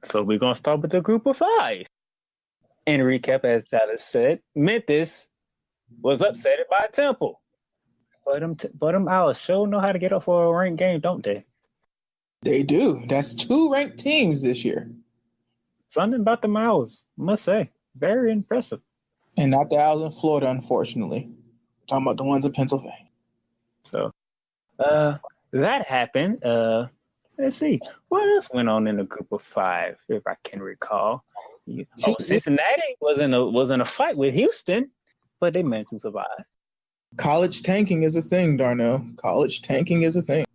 So we're going to start with the group of 5. In recap, as Dallas said, Memphis was upset by Temple. But them Owls sure know how to get up for a ranked game, don't they? They do. That's 2 ranked teams this year. Something about the Owls, must say. Very impressive. And not the Owls in Florida, unfortunately. I'm talking about the ones in Pennsylvania. So, that happened. Let's see. What else went on in the group of 5, if I can recall? Cincinnati was in a fight with Houston, but they managed to survive. College tanking is a thing, Darnell. College tanking is a thing.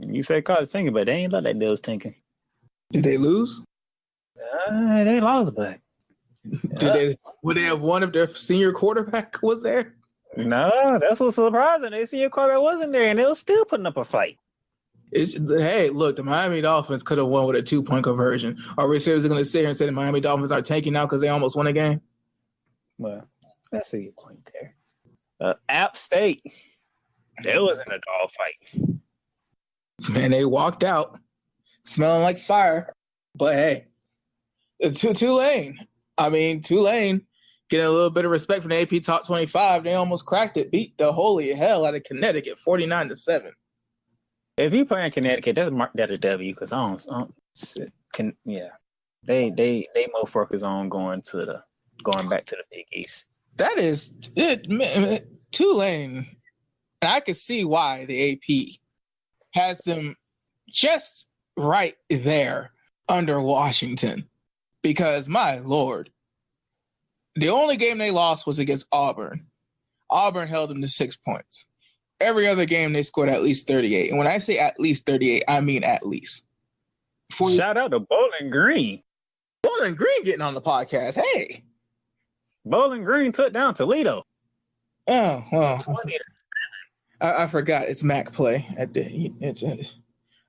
You say college tanking, but they ain't let that deals tanking. Did they lose? They lost, but would they have won if their senior quarterback was there? No, that's what's surprising. Their senior quarterback wasn't there, and they were still putting up a fight. Hey, look, the Miami Dolphins could have won with a 2-point conversion. Are we seriously going to sit here and say the Miami Dolphins are tanking now because they almost won a game? Well, that's a good point there. App State, there wasn't a dog fight. Man, they walked out smelling like fire. But hey, Tulane. Tulane getting a little bit of respect from the AP Top 25. They almost cracked it, beat the holy hell out of Connecticut 49-7. If you play in Connecticut, that's marked that a W because they more focus on going back to the Big East. That is it, man, Tulane, and I can see why the AP has them just right there under Washington, because my Lord, the only game they lost was against Auburn. Auburn held them to 6 points. Every other game they scored at least 38, and when I say at least 38, I mean at least. Shout out to Bowling Green. Bowling Green getting on the podcast. Hey. Bowling Green took down Toledo. Oh, well. I forgot it's MAC play.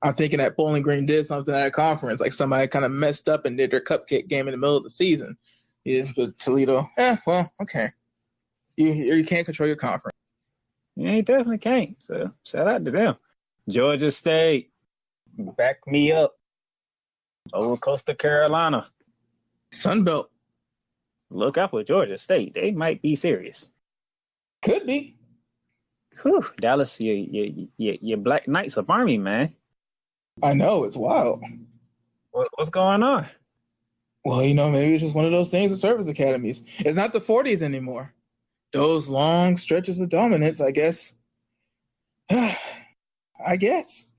I'm thinking that Bowling Green did something at a conference, like somebody kind of messed up and did their cupcake game in the middle of the season. Yes, but Toledo, well, okay. You can't control your conference. Yeah, you definitely can't. So shout out to them. Georgia State, back me up. Over Coastal Carolina. Sunbelt. Look out for Georgia State. They might be serious. Could be. Whew, Dallas, your Black Knights of Army, man. I know, it's wild. What's going on? Well, maybe it's just one of those things with service academies. It's not the 40s anymore. Those long stretches of dominance, I guess. I guess.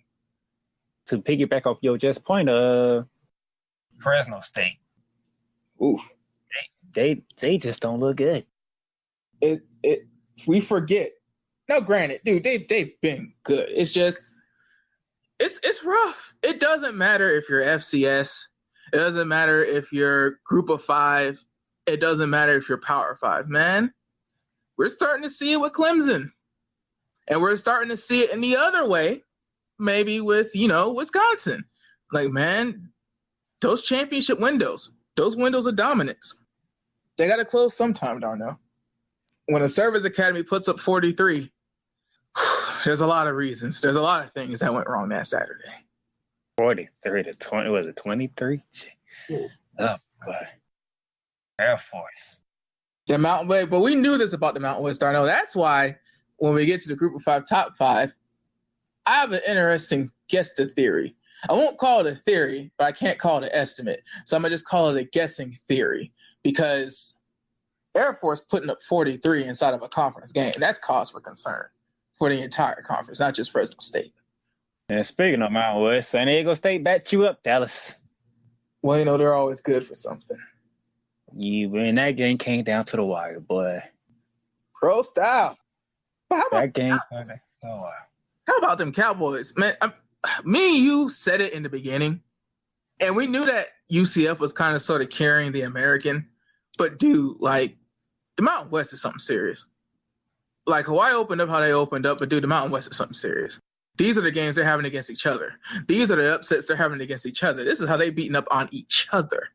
To piggyback off your just point, Fresno State. Ooh. They just don't look good. We forget. Now, granted, dude, they've been good. It's just it's rough. It doesn't matter if you're FCS. It doesn't matter if you're Group of 5. It doesn't matter if you're Power 5. Man, we're starting to see it with Clemson, and we're starting to see it in the other way, maybe with Wisconsin. Like, man, those championship windows, those windows of dominance, they got to close sometime, Darnell. When a service academy puts up 43, there's a lot of reasons. There's a lot of things that went wrong that Saturday. 43 to 20. Was it 23? Oh, boy. Air Force. The Mountain West, but we knew this about the Mountain West, Darnell. That's why when we get to the Group of 5, top 5, I have an interesting guess theory. I won't call it a theory, but I can't call it an estimate. So I'm going to just call it a guessing theory, because Air Force putting up 43 inside of a conference game, that's cause for concern for the entire conference, not just Fresno State. And speaking of Mountain West, San Diego State backed you up, Dallas. Well, they're always good for something. And that game came down to the wire, boy. Pro style. But that game came down to the wire. How about them Cowboys? Man, me and you said it in the beginning, and we knew that UCF was kind of sort of carrying the American. But, dude, like, the Mountain West is something serious. Like, Hawaii opened up how they opened up, but, dude, the Mountain West is something serious. These are the games they're having against each other. These are the upsets they're having against each other. This is how they beating up on each other.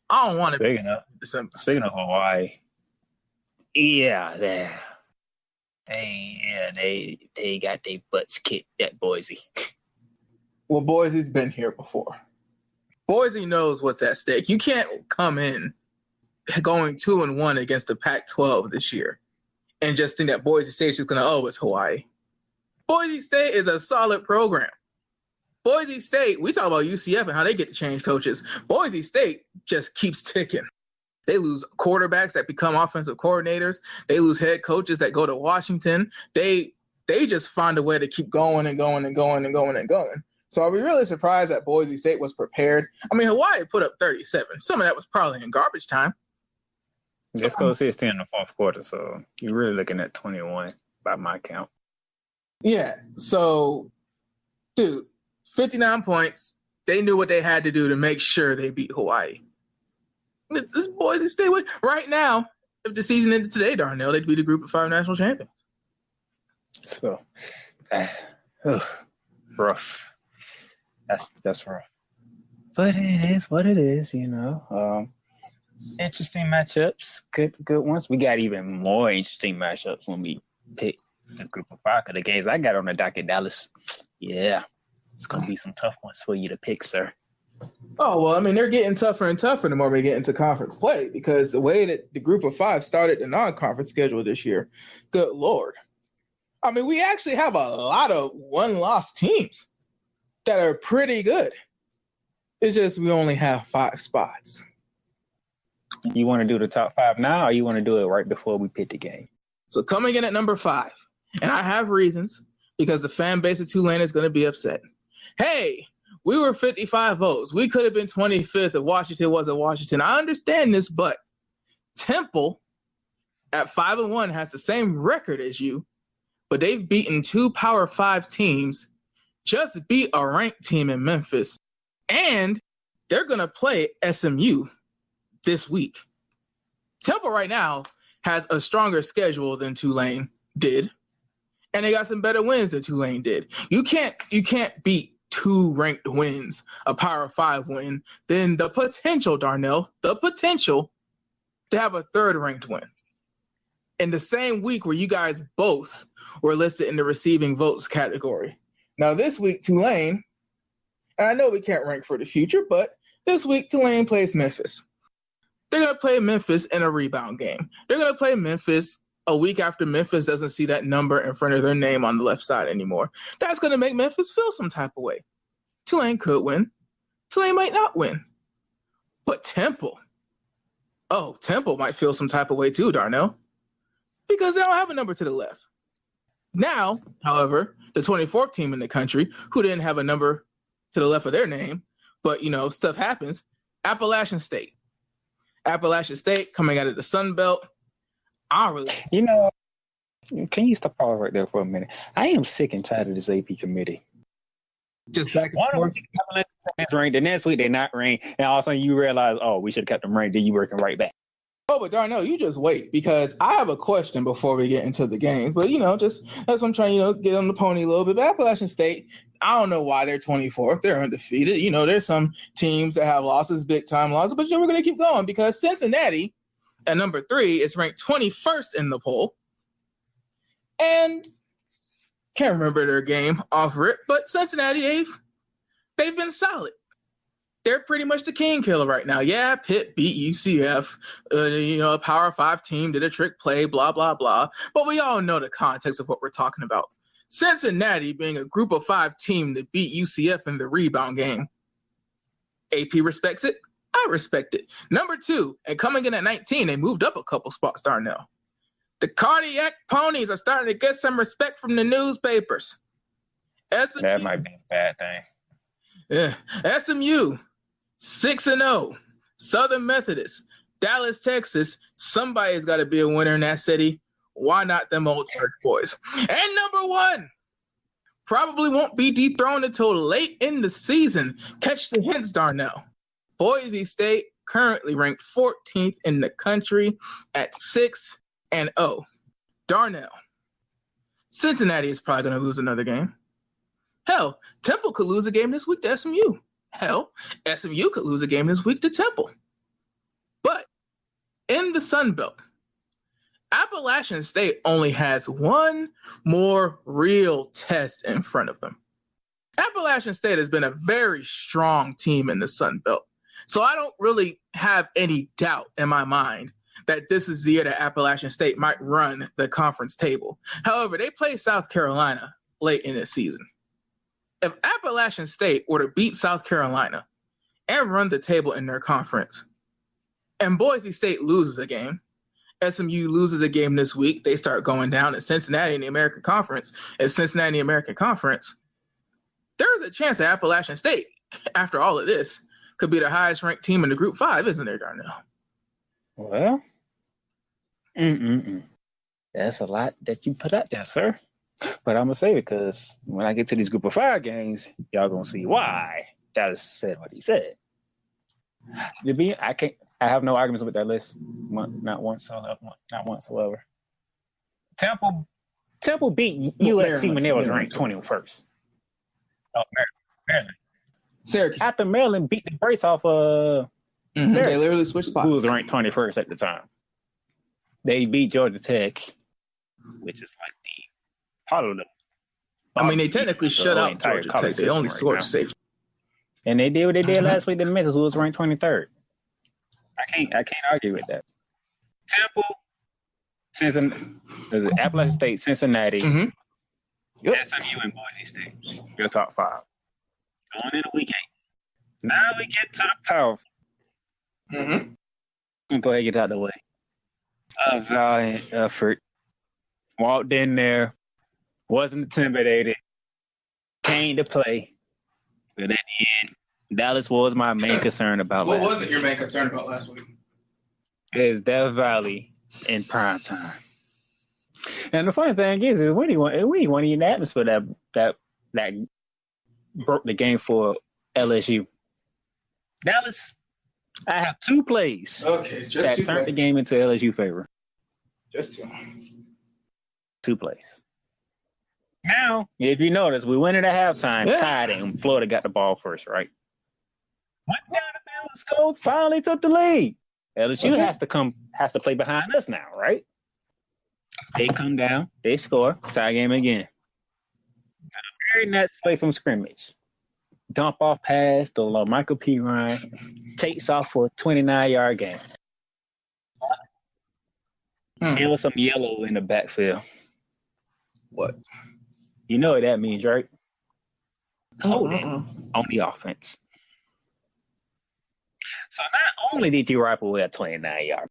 I don't want to be Speaking of Hawaii, they got their butts kicked at Boise. Well, Boise's been here before. Boise knows what's at stake. You can't come in going 2-1 against the Pac-12 this year and just think that Boise State is going to, it's Hawaii. Boise State is a solid program. Boise State, we talk about UCF and how they get to change coaches. Boise State just keeps ticking. They lose quarterbacks that become offensive coordinators. They lose head coaches that go to Washington. They just find a way to keep going and going and going and going and going. So are we really surprised that Boise State was prepared? I mean, Hawaii put up 37. Some of that was probably in garbage time. Let's go 16 in the fourth quarter, so you're really looking at 21 by my count. Yeah, so, dude, 59 points. They knew what they had to do to make sure they beat Hawaii. This Boise State win. Right now, if the season ended today, Darnell, they'd be the Group of 5 national champions. So, rough. That's rough. But it is what it is, you know. Interesting matchups, good ones. We got even more interesting matchups when we pick the Group of 5. Because the games I got on the docket, Dallas, yeah, it's going to be some tough ones for you to pick, sir. Oh, well, I mean, they're getting tougher and tougher the more we get into conference play because the way that the Group of 5 started the non-conference schedule this year, good Lord. I mean, we actually have a lot of one-loss teams that are pretty good. It's just we only have 5 spots. You want to do the top 5 now, or you want to do it right before we pick the game? So coming in at number 5, and I have reasons because the fan base of Tulane is going to be upset. Hey, we were 55 votes. We could have been 25th if Washington wasn't Washington. I understand this, but Temple at 5-1 has the same record as you, but they've beaten 2 Power 5 teams, just beat a ranked team in Memphis, and they're going to play SMU this week. Temple right now has a stronger schedule than Tulane did, and they got some better wins than Tulane did. You can't beat 2 ranked wins, a Power 5 win, then the potential, Darnell, the potential to have a 3rd ranked win. In the same week where you guys both were listed in the receiving votes category. Now this week, Tulane, and I know we can't rank for the future, but this week Tulane plays Memphis. They're going to play Memphis in a rebound game. They're going to play Memphis a week after Memphis doesn't see that number in front of their name on the left side anymore. That's going to make Memphis feel some type of way. Tulane could win. Tulane might not win. But Temple might feel some type of way too, Darnell, because they don't have a number to the left. Now, however, the 24th team in the country who didn't have a number to the left of their name, but, stuff happens, Appalachian State. Appalachian State coming out of the Sun Belt. Can you stop all right there for a minute? I am sick and tired of this AP committee. Just back and forth. It's ranked. The next week they're not ranked, and all of a sudden you realize, we should have kept them ranked. Then you working right back. Oh, but Darnell, you just wait because I have a question before we get into the games. But just that's what I'm trying, get on the pony a little bit. But Appalachian State, I don't know why they're 24th. They're undefeated. There's some teams that have losses, big time losses. But we're going to keep going because Cincinnati at number 3 is ranked 21st in the poll. And can't remember their game off rip, but Cincinnati, they've been solid. They're pretty much the king killer right now. Yeah, Pitt beat UCF, a Power 5 team, did a trick play, blah, blah, blah. But we all know the context of what we're talking about. Cincinnati being a Group of 5 team that beat UCF in the rebound game. AP respects it. I respect it. Number 2, and coming in at 19, they moved up a couple spots, Darnell. The Cardiac Ponies are starting to get some respect from the newspapers. That might be a bad thing. Yeah. SMU, 6-0. Southern Methodist, Dallas, Texas. Somebody's got to be a winner in that city. Why not them old church boys? And number 1, probably won't be dethroned until late in the season. Catch the hints, Darnell. Boise State currently ranked 14th in the country at 6-0. Darnell, Cincinnati is probably going to lose another game. Hell, Temple could lose a game this week to SMU. Hell, SMU could lose a game this week to Temple. But in the Sun Belt, Appalachian State only has one more real test in front of them. Appalachian State has been a very strong team in the Sun Belt. So I don't really have any doubt in my mind that this is the year that Appalachian State might run the conference table. However, they play South Carolina late in the season. If Appalachian State were to beat South Carolina and run the table in their conference, and Boise State loses a game, SMU loses a game this week, they start going down at Cincinnati in the American Conference. At Cincinnati in the American Conference, there is a chance that Appalachian State, after all of this, could be the highest ranked team in the Group 5, isn't there, Darnell? Well, that's a lot that you put out there, sir. But I'm going to say, because when I get to these Group of 5 games, y'all going to see why Dallas said what he said. I have no arguments with that list. Not whatsoever. Temple beat USC when they was ranked 21st. Oh, Maryland. Syracuse. After Maryland beat the brace off Syracuse. They literally switched spots. Who was ranked 21st at the time. They beat Georgia Tech, which is like the part of the. I mean, they technically shut out Georgia Tech. They only scored safe. And they did what they did last week to Memphis, who was ranked 23rd. I can't argue with that. Temple, Appalachian State, Cincinnati, SMU, and Boise State. Your top 5. Going into week 8. Now we get to the Power. Go ahead and get out of the way. A valiant effort. Walked in there, wasn't intimidated, came to play. But at the end, Dallas was my main concern about last week. What was it your main concern about last week? Is Death Valley in prime time. And the funny thing is we didn't want to in the atmosphere that broke the game for LSU. Dallas, I have 2 plays that turned the game into LSU favor. Just 2. 2 plays. Now, if you notice, we went into halftime tied, and Florida got the ball first, right? Went down the field and scored, finally took the lead. LSU has to play behind us now, right? They come down, they score, tie game again. The very next play from scrimmage. Dump off pass, the little Michael P. Ryan takes off for a 29-yard gain. There was some yellow in the backfield. What? You know what that means, right? Holding on the offense. So not only did you rifle away a 29-yard,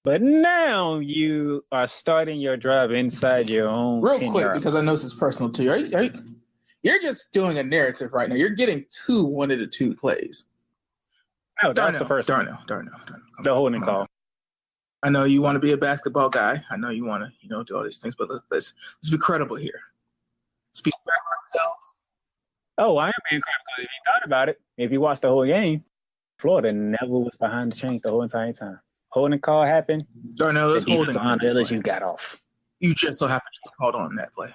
but now you are starting your drive inside your own. Real quick, because I know this is personal to you. You're just doing a narrative right now. You're getting 1 of the 2 plays. No, that's the first one. Darnell. The holding call. I know you want to be a basketball guy. I know you want to, do all these things, but let's be credible here. Speak for ourselves. Oh, I am being credible because if you thought about it, if you watched the whole game, Florida never was behind the chains the whole entire time. Holding call happened. Darnell, this holding on LSU got off. You just so happened to called on that play.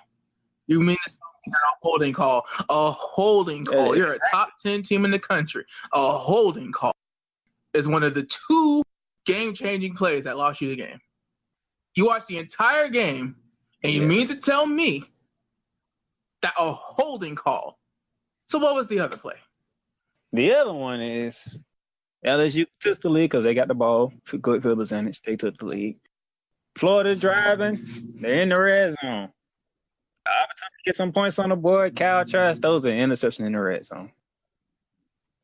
You mean it's a holding call? A holding call. You're a top 10 team in the country. A holding call is one of the 2 game-changing plays that lost you the game. You watched the entire game, and you mean to tell me that a holding call. So what was the other play? The other one is LSU took the lead because they got the ball. Good field percentage. They took the lead. Florida driving. They're in the red zone. Opportunity to get some points on the board. Cal tries those an interception in the red zone.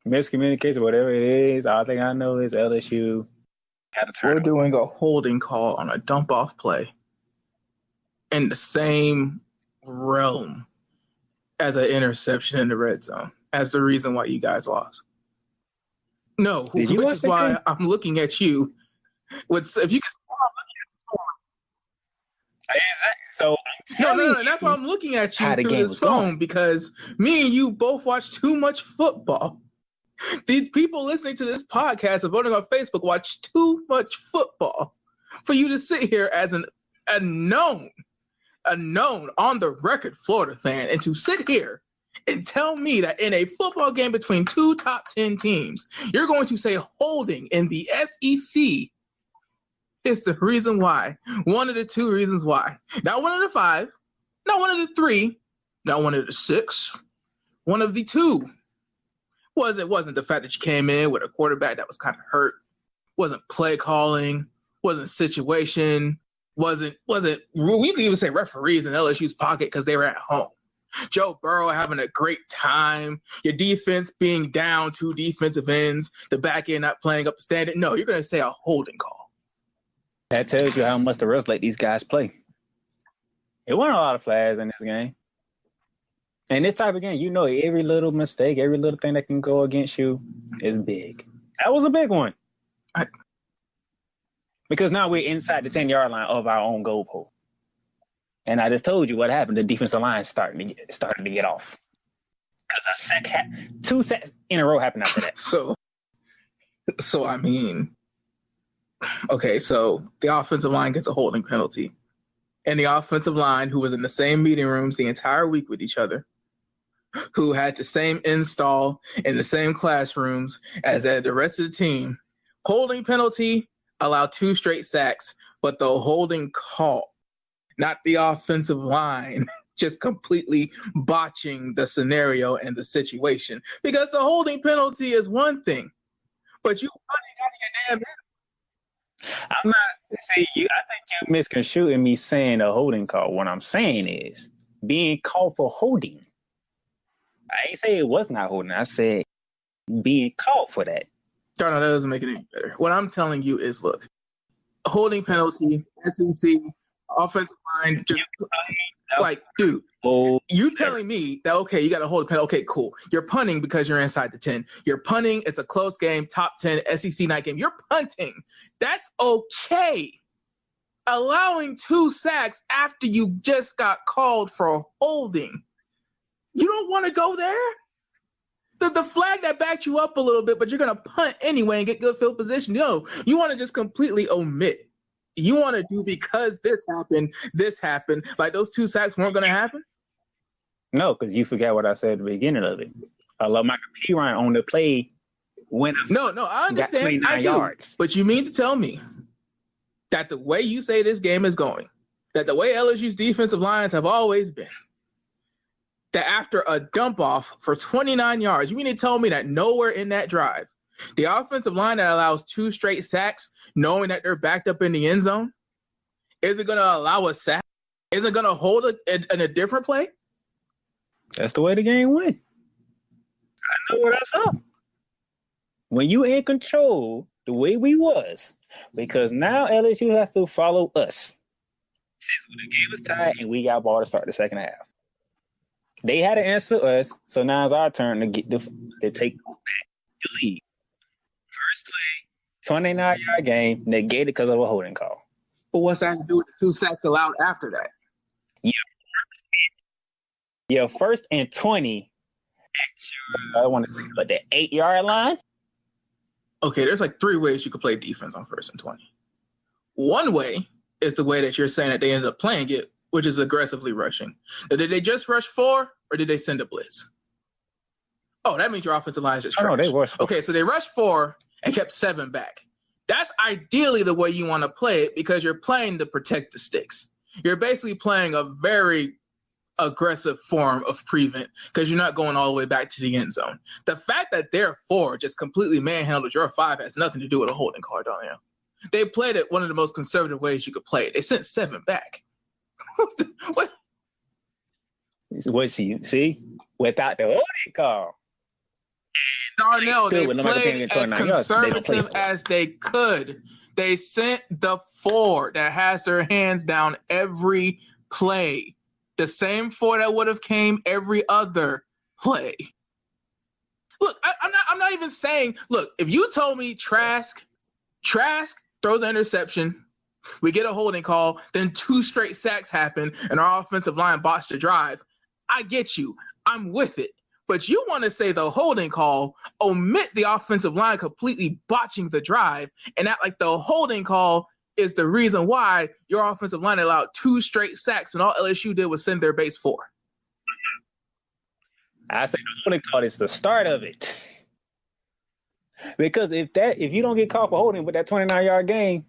Miscommunication, whatever it is. All thing I know is LSU had a turn. We're doing a holding call on a dump-off play in the same realm as an interception in the red zone as the reason why you guys lost. No, which is why I'm looking at you. If you can So no, that's why I'm looking at you through this phone, because me and you both watch too much football. The people listening to this podcast and voting on Facebook watch too much football for you to sit here as a known on the record Florida fan and to sit here and tell me that in a football game between 2 top 10 teams, you're going to say holding in the SEC is the reason why. 1 of the 2 reasons why. Not 1 of the 5, not 1 of the 3, not 1 of the 6, one of the two. It wasn't the fact that you came in with a quarterback that was kind of hurt, wasn't play calling, wasn't situation, wasn't we could even say referees in LSU's pocket because they were at home. Joe Burrow having a great time, your defense being down 2 defensive ends, the back end not playing up the standard. No, you're going to say a holding call. That tells you how much the refs let these guys play. It wasn't a lot of flags in this game. And this type of game, every little mistake, every little thing that can go against you is big. That was a big one. Because now we're inside the 10-yard line of our own goal pole. And I just told you what happened. The defensive line started to get off. Because 2 sacks in a row happened after that. So I mean, okay, so the offensive line gets a holding penalty. And the offensive line, who was in the same meeting rooms the entire week with each other, who had the same install in the same classrooms as the rest of the team, holding penalty, allowed 2 straight sacks, but the holding call, not the offensive line, just completely botching the scenario and the situation. Because the holding penalty is one thing, but you running out of your damn head. I'm not. See, I think you're misconstruing me saying a holding call. What I'm saying is being called for holding. I ain't say it was not holding. I said being called for that. Darn, that doesn't make it any better. What I'm telling you is, look, holding penalty, SEC, offensive line, just dude, you telling me that, okay, you got to hold a penalty. Okay, cool. You're punting because you're inside the 10. You're punting. It's a close game, top 10 SEC night game. You're punting. That's okay. Allowing 2 sacks after you just got called for holding. You don't want to go there? The flag that backed you up a little bit, but you're going to punt anyway and get good field position. No, you want to just completely omit. You want to do because this happened. Like those 2 sacks weren't going to happen? No, because you forgot what I said at the beginning of it. I love Michael Pirine on the play when No, I understand. I do. Yards. But you mean to tell me that the way you say this game is going, that the way LSU's defensive lines have always been, that after a dump off for 29 yards, you mean to tell me that nowhere in that drive, the offensive line that allows 2 straight sacks, knowing that they're backed up in the end zone, isn't going to allow a sack? Isn't going to hold in a different play? That's the way the game went. I know what I saw. When you in control, the way we was, because now LSU has to follow us. Since the game was tied and we got ball to start the second half. They had to answer us, so now it's our turn to get to take back the lead. First play, 29-yard game, negated because of a holding call. But what's that to do with the 2 sacks allowed after that? Yeah, first and 20 at your, I want to say, but the 8-yard line. Okay, there's like 3 ways you could play defense on first and 20. One way is the way that you're saying that they ended up playing it, which is aggressively rushing. Now, did they just rush 4 or did they send a blitz? Oh, that means your offensive line is just trash. No, they rushed 4. Okay, so they rushed 4 and kept 7 back. That's ideally the way you want to play it because you're playing to protect the sticks. You're basically playing a very aggressive form of prevent because you're not going all the way back to the end zone. The fact that their 4 just completely manhandled your 5 has nothing to do with a holding call, don't you? They played it one of the most conservative ways you could play it. They sent 7 back. What? What see? Without the holding call. Darnell, they played as conservative as they could. They sent the 4 that has their hands down every play. The same 4 that would have came every other play. Look, I'm not even saying, look, if you told me Trask throws an interception, we get a holding call, then 2 straight sacks happen, and our offensive line botched the drive, I get you. I'm with it. But you want to say the holding call, omit the offensive line completely botching the drive, and act like the holding call is the reason why your offensive line allowed 2 straight sacks when all LSU did was send their base 4. I say the holding call is the start of it. Because if you don't get called for holding with that 29-yard game,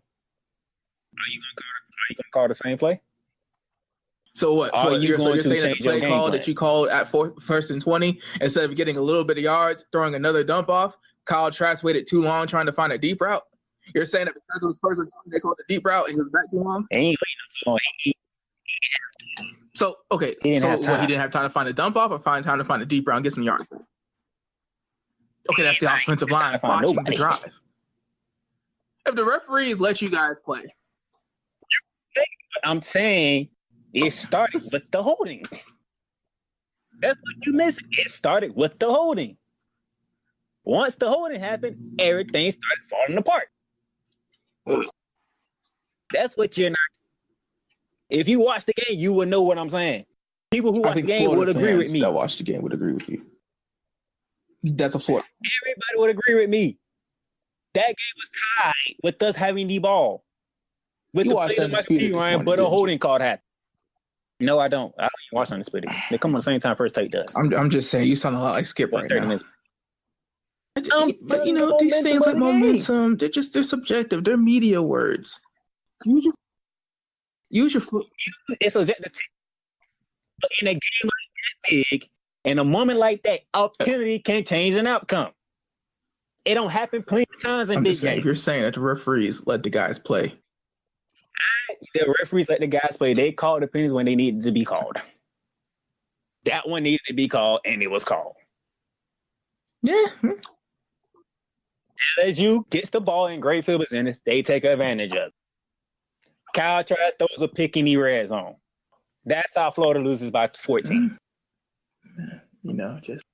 are you gonna call the same play? So what? Are you So going you're to saying that the change your play game call plan? that you called at first and 20, instead of getting a little bit of yards, throwing another dump off, Kyle Trask waited too long trying to find a deep route? You're saying that because it was first and 20, they called the deep route and he was back too long? And he ain't waiting too long. So, okay. He didn't So have what, time. he didn't have time to find a dump off or find time to find a deep route and get some yards? Okay, that's the offensive line watching the drive. If the referees let you guys play. I'm saying it started with the holding. That's what you missed. It started with the holding. Once the holding happened, everything started falling apart. That's what you're not. If you watch the game, you will know what I'm saying. People who watch the game would agree with me. That watch the game would agree with you. That's a Florida. Everybody would agree with me. That game was tied with us having the ball. With the play of my speed Ryan, but a holding call happened. No, I don't. I don't even watch Undisputed. They come on the same time First Take does. I'm just saying, you sound a lot like Skip right now. Minutes. But these things like momentum, they're subjective. They're media words. Use your foot. It's subjective. But in a game like that big, in a moment like that, opportunity can change an outcome. It don't happen plenty of times in big games. If you're saying that the referees let the guys play. The referees let the guys play. They called the penalties when they needed to be called. That one needed to be called, and it was called. Yeah. LSU gets the ball in great field position. They take advantage of it. Kyle Trask throws a pick in the red zone. That's how Florida loses by 14. Just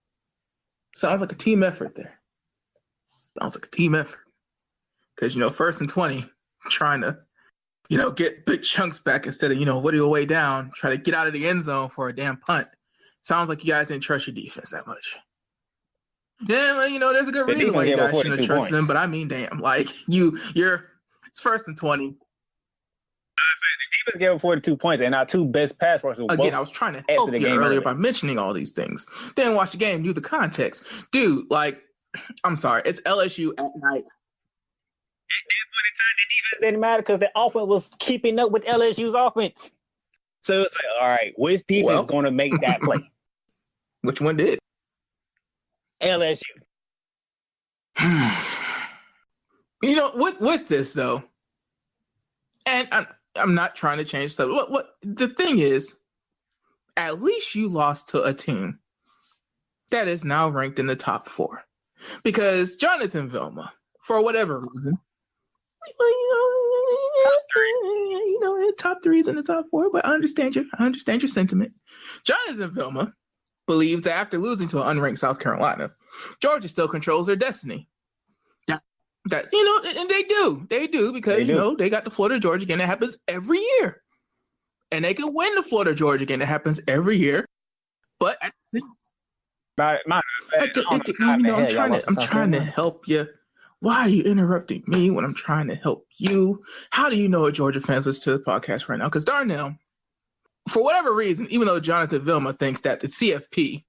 sounds like a team effort there. Sounds like a team effort. Because, first and 20, trying to, get big chunks back instead of, whittle your way down, try to get out of the end zone for a damn punt. Sounds like you guys didn't trust your defense that much. Yeah, well, there's a good reason why you guys shouldn't have trusted them, but I mean, damn, like, it's first and 20. The defense gave up 42 points, and our two best pass rushers. Again, I was trying to help you earlier by mentioning all these things. Didn't watch the game, knew the context. Dude, like, I'm sorry, it's LSU at night. At that point in time, the defense didn't matter because the offense was keeping up with LSU's offense. So it's like, all right, which defense is going to make that play? Which one did? LSU. With this though, and I'm not trying to change stuff. What the thing is, at least you lost to a team that is now ranked in the top 4, because Jonathan Vilma, for whatever reason, top 3's in the top 4. But I understand your sentiment. Jonathan Vilma believes that after losing to an unranked South Carolina, Georgia still controls their destiny. That and they do because they got the Florida-Georgia game that happens every year, and they can win the Florida-Georgia game that happens every year. But I'm trying to help you. Why are you interrupting me when I'm trying to help you? How do you know what Georgia fans listen to the podcast right now? Because Darnell, for whatever reason, even though Jonathan Vilma thinks that the CFP,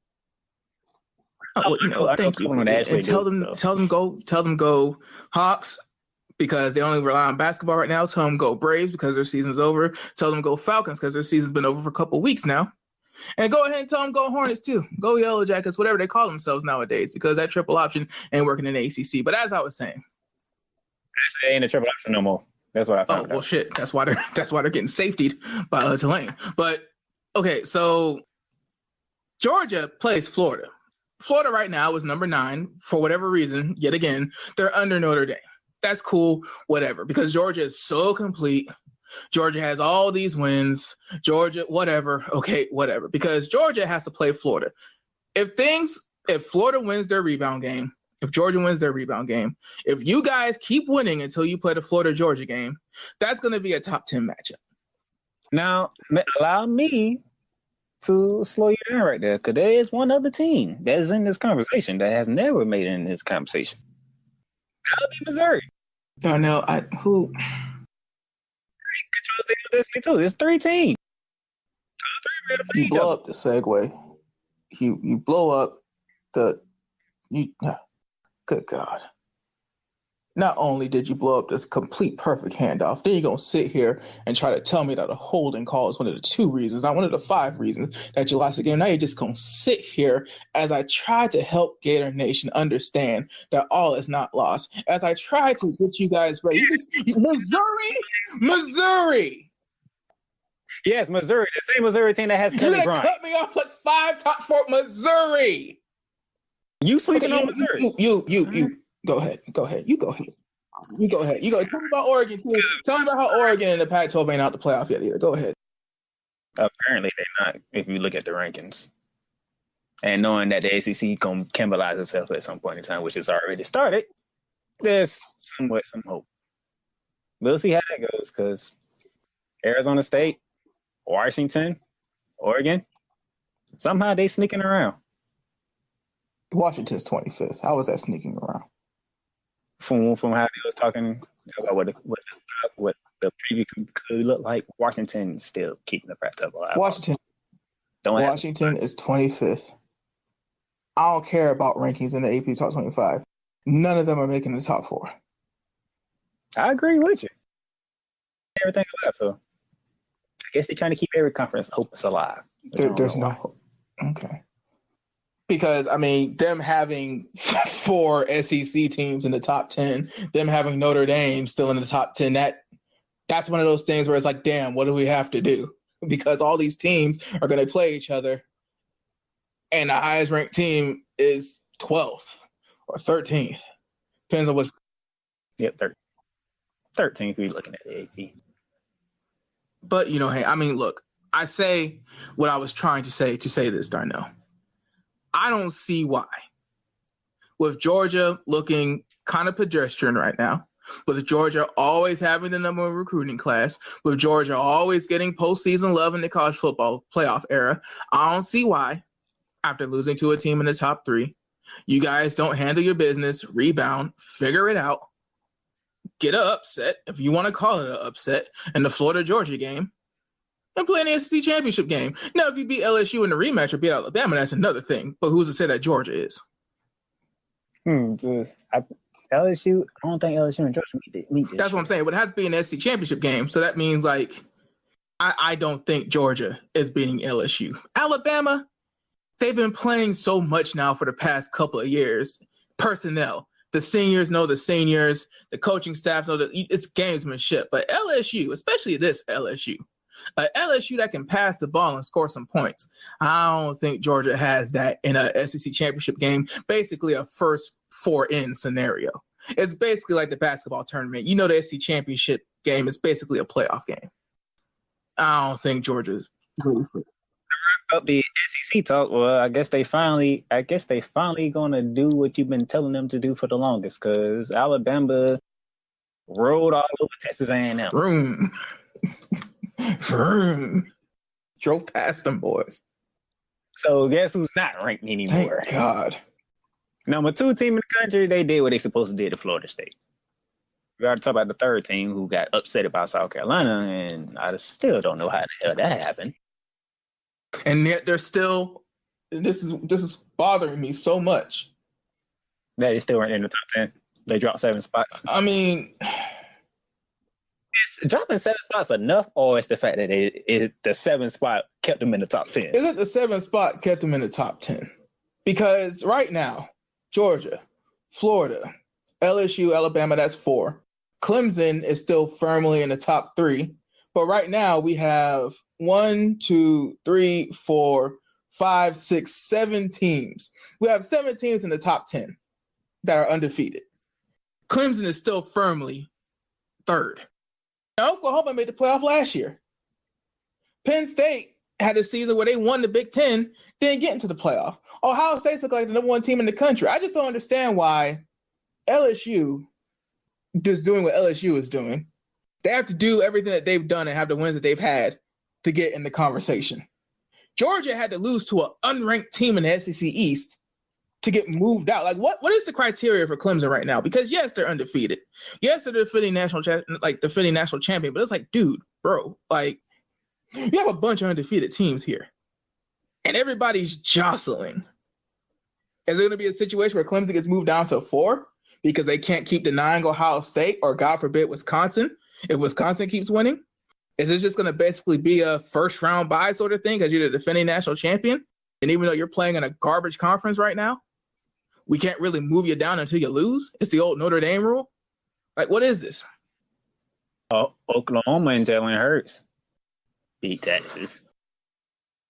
thank you, and tell them go Hawks because they only rely on basketball right now. Tell them go Braves because their season's over. Tell them go Falcons because their season's been over for a couple of weeks now. And go ahead and tell them go Hornets too. Go Yellow Jackets, whatever they call themselves nowadays, because that triple option ain't working in the ACC. But as I was saying, it ain't a triple option no more. That's what I found out. Well, shit. That's why they're getting safetied by Tulane. But okay, so Georgia plays Florida. Florida right now is number 9 for whatever reason. Yet again, they're under Notre Dame. That's cool, whatever, because Georgia is so complete. Georgia has all these wins. Georgia, whatever. Okay, whatever. Because Georgia has to play Florida. If Florida wins their rebound game, if Georgia wins their rebound game, if you guys keep winning until you play the Florida-Georgia game, that's going to be a top 10 matchup. Now, allow me to slow you down right there, because there is one other team that is in this conversation that has never made it in this conversation. That'll be Missouri. Darnell, who? Control State Destiny too. There's 3 teams. You blow up the segue. You blow up good God. not only did you blow up this complete perfect handoff, then you're going to sit here and try to tell me that a holding call is one of the 2 reasons, not one of the 5 reasons that you lost the game. Now you're just going to sit here as I try to help Gator Nation understand that all is not lost. As I try to get you guys ready. Missouri. Yes, Missouri. The same Missouri team that has Kelly You're Bryant. going to cut me off like 5 top 4 Missouri. You sleeping on Missouri. You. Go ahead. You go ahead. Tell me about Oregon, too. Tell me about how Oregon and the Pac-12 ain't out the playoff yet either. Go ahead. Apparently they're not, if you look at the rankings. And knowing that the ACC can cannibalize itself at some point in time, which has already started, there's somewhat some hope. We'll see how that goes, because Arizona State, Washington, Oregon, somehow they sneaking around. Washington's 25th. How was that sneaking around? From how they was talking about what the preview could look like, Washington still keeping the Pac-12 alive. Washington is 25th. I don't care about rankings in the AP Top 25. None of them are making the top 4. I agree with you. Everything's alive, so I guess they're trying to keep every conference hope is alive. There's no hope. Okay. Because, I mean, them having 4 SEC teams in the top 10, them having Notre Dame still in the top 10, that's one of those things where it's like, damn, what do we have to do? Because all these teams are going to play each other, and the highest ranked team is 12th or 13th. Depends on what. Yep, 13th, we're looking at the AP. But, hey, I mean, look, I say what I was trying to say this, Darnell. I don't see why. With Georgia looking kind of pedestrian right now, with Georgia always having the number 1 recruiting class, with Georgia always getting postseason love in the college football playoff era, I don't see why, after losing to a team in the top 3, you guys don't handle your business, rebound, figure it out, get an upset, if you want to call it an upset, in the Florida-Georgia game, and play in the SEC championship game. Now, if you beat LSU in the rematch or beat Alabama, that's another thing. But who's to say that Georgia is? LSU, I don't think LSU and Georgia meet this. That's what I'm saying. It would have to be an SEC championship game. So that means, I don't think Georgia is beating LSU. Alabama, they've been playing so much now for the past couple of years. Personnel. The seniors know the seniors. The coaching staff know that it's gamesmanship. But LSU, especially this LSU, LSU that can pass the ball and score some points. I don't think Georgia has that in a SEC championship game, basically a first 4-in scenario. It's basically like the basketball tournament. The SEC championship game is basically a playoff game. I don't think Georgia's really for it. Up the SEC talk, well, I guess they finally gonna do what you've been telling them to do for the longest, because Alabama rolled all over Texas A&M. Drove past them boys. So guess who's not ranked anymore? Thank God. Number 2 team in the country, they did what they supposed to do to Florida State. We already talked about the 3rd team who got upset about South Carolina, and I still don't know how the hell that happened. And yet they're still. This is bothering me so much. That is still right in the top 10. They dropped 7 spots. I mean, is dropping 7 spots enough, or is the fact that the 7th spot kept them in the top 10? Is it the 7th spot kept them in the top 10? Because right now, Georgia, Florida, LSU, Alabama, that's 4. Clemson is still firmly in the top 3. But right now we have 1, 2, 3, 4, 5, 6, 7 teams. We have 7 teams in the top 10 that are undefeated. Clemson is still firmly 3rd. Now, Oklahoma made the playoff last year. Penn State had a season where they won the Big Ten, didn't get into the playoff. Ohio State's look like the number 1 team in the country. I just don't understand why LSU just doing what LSU is doing. They have to do everything that they've done and have the wins that they've had to get in the conversation. Georgia had to lose to an unranked team in the SEC East to get moved out. Like, what is the criteria for Clemson right now? Because yes, they're undefeated. Yes, they're defending national champion. But it's like, dude, bro, like, you have a bunch of undefeated teams here, and everybody's jostling. Is it going to be a situation where Clemson gets moved down to 4 because they can't keep denying Ohio State or, God forbid, Wisconsin. If Wisconsin keeps winning, is this just going to basically be a first-round bye sort of thing because you're the defending national champion? And even though you're playing in a garbage conference right now, we can't really move you down until you lose? It's the old Notre Dame rule? Like, what is this? Oklahoma and Jalen Hurts beat Texas.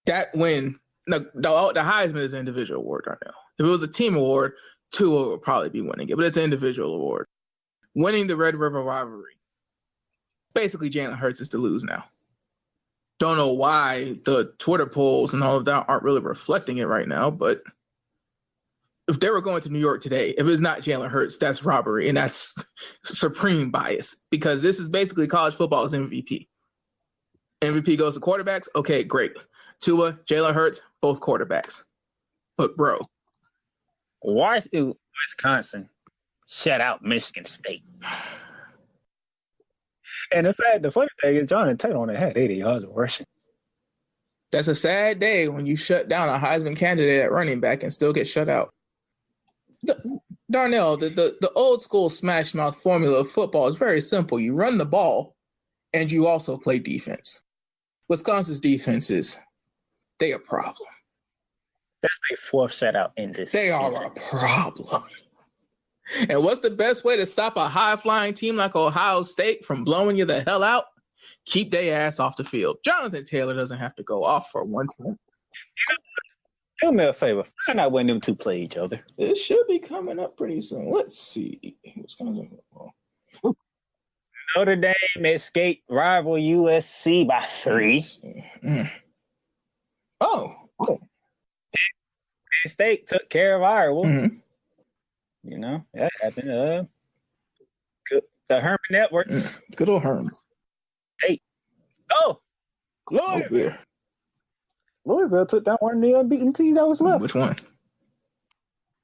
That win, the Heisman is an individual award right now. If it was a team award, Tua would probably be winning it, but it's an individual award. Winning the Red River rivalry. Basically, Jalen Hurts is to lose now. Don't know why the Twitter polls and all of that aren't really reflecting it right now, but if they were going to New York today, if it's not Jalen Hurts, that's robbery, and that's supreme bias, because this is basically college football's MVP. MVP goes to quarterbacks. Okay, great. Tua, Jalen Hurts, both quarterbacks. But, bro. Why did Wisconsin shut out Michigan State? And in fact, the funny thing is Jonathan Taylor only had 80 yards of rushing. That's a sad day when you shut down a Heisman candidate at running back and still get shut out. Darnell, the old school smash mouth formula of football is very simple. You run the ball and you also play defense. Wisconsin's defenses, they a problem. That's their fourth shutout in this season. Are a problem. And what's the best way to stop a high-flying team like Ohio State from blowing you the hell out? Keep their ass off the field. Jonathan Taylor doesn't have to go off for one time. Do me a favor. Find out when them two play each other. It should be coming up pretty soon. Let's see. Wisconsin football. Notre Dame escaped rival USC by 3. Oh. Penn State took care of Iowa. Mm-hmm. You know, that happened. The Herman Networks. Good old Herman. State. Oh, Louisville. Louisville took down one of the unbeaten teams that was left. Which one?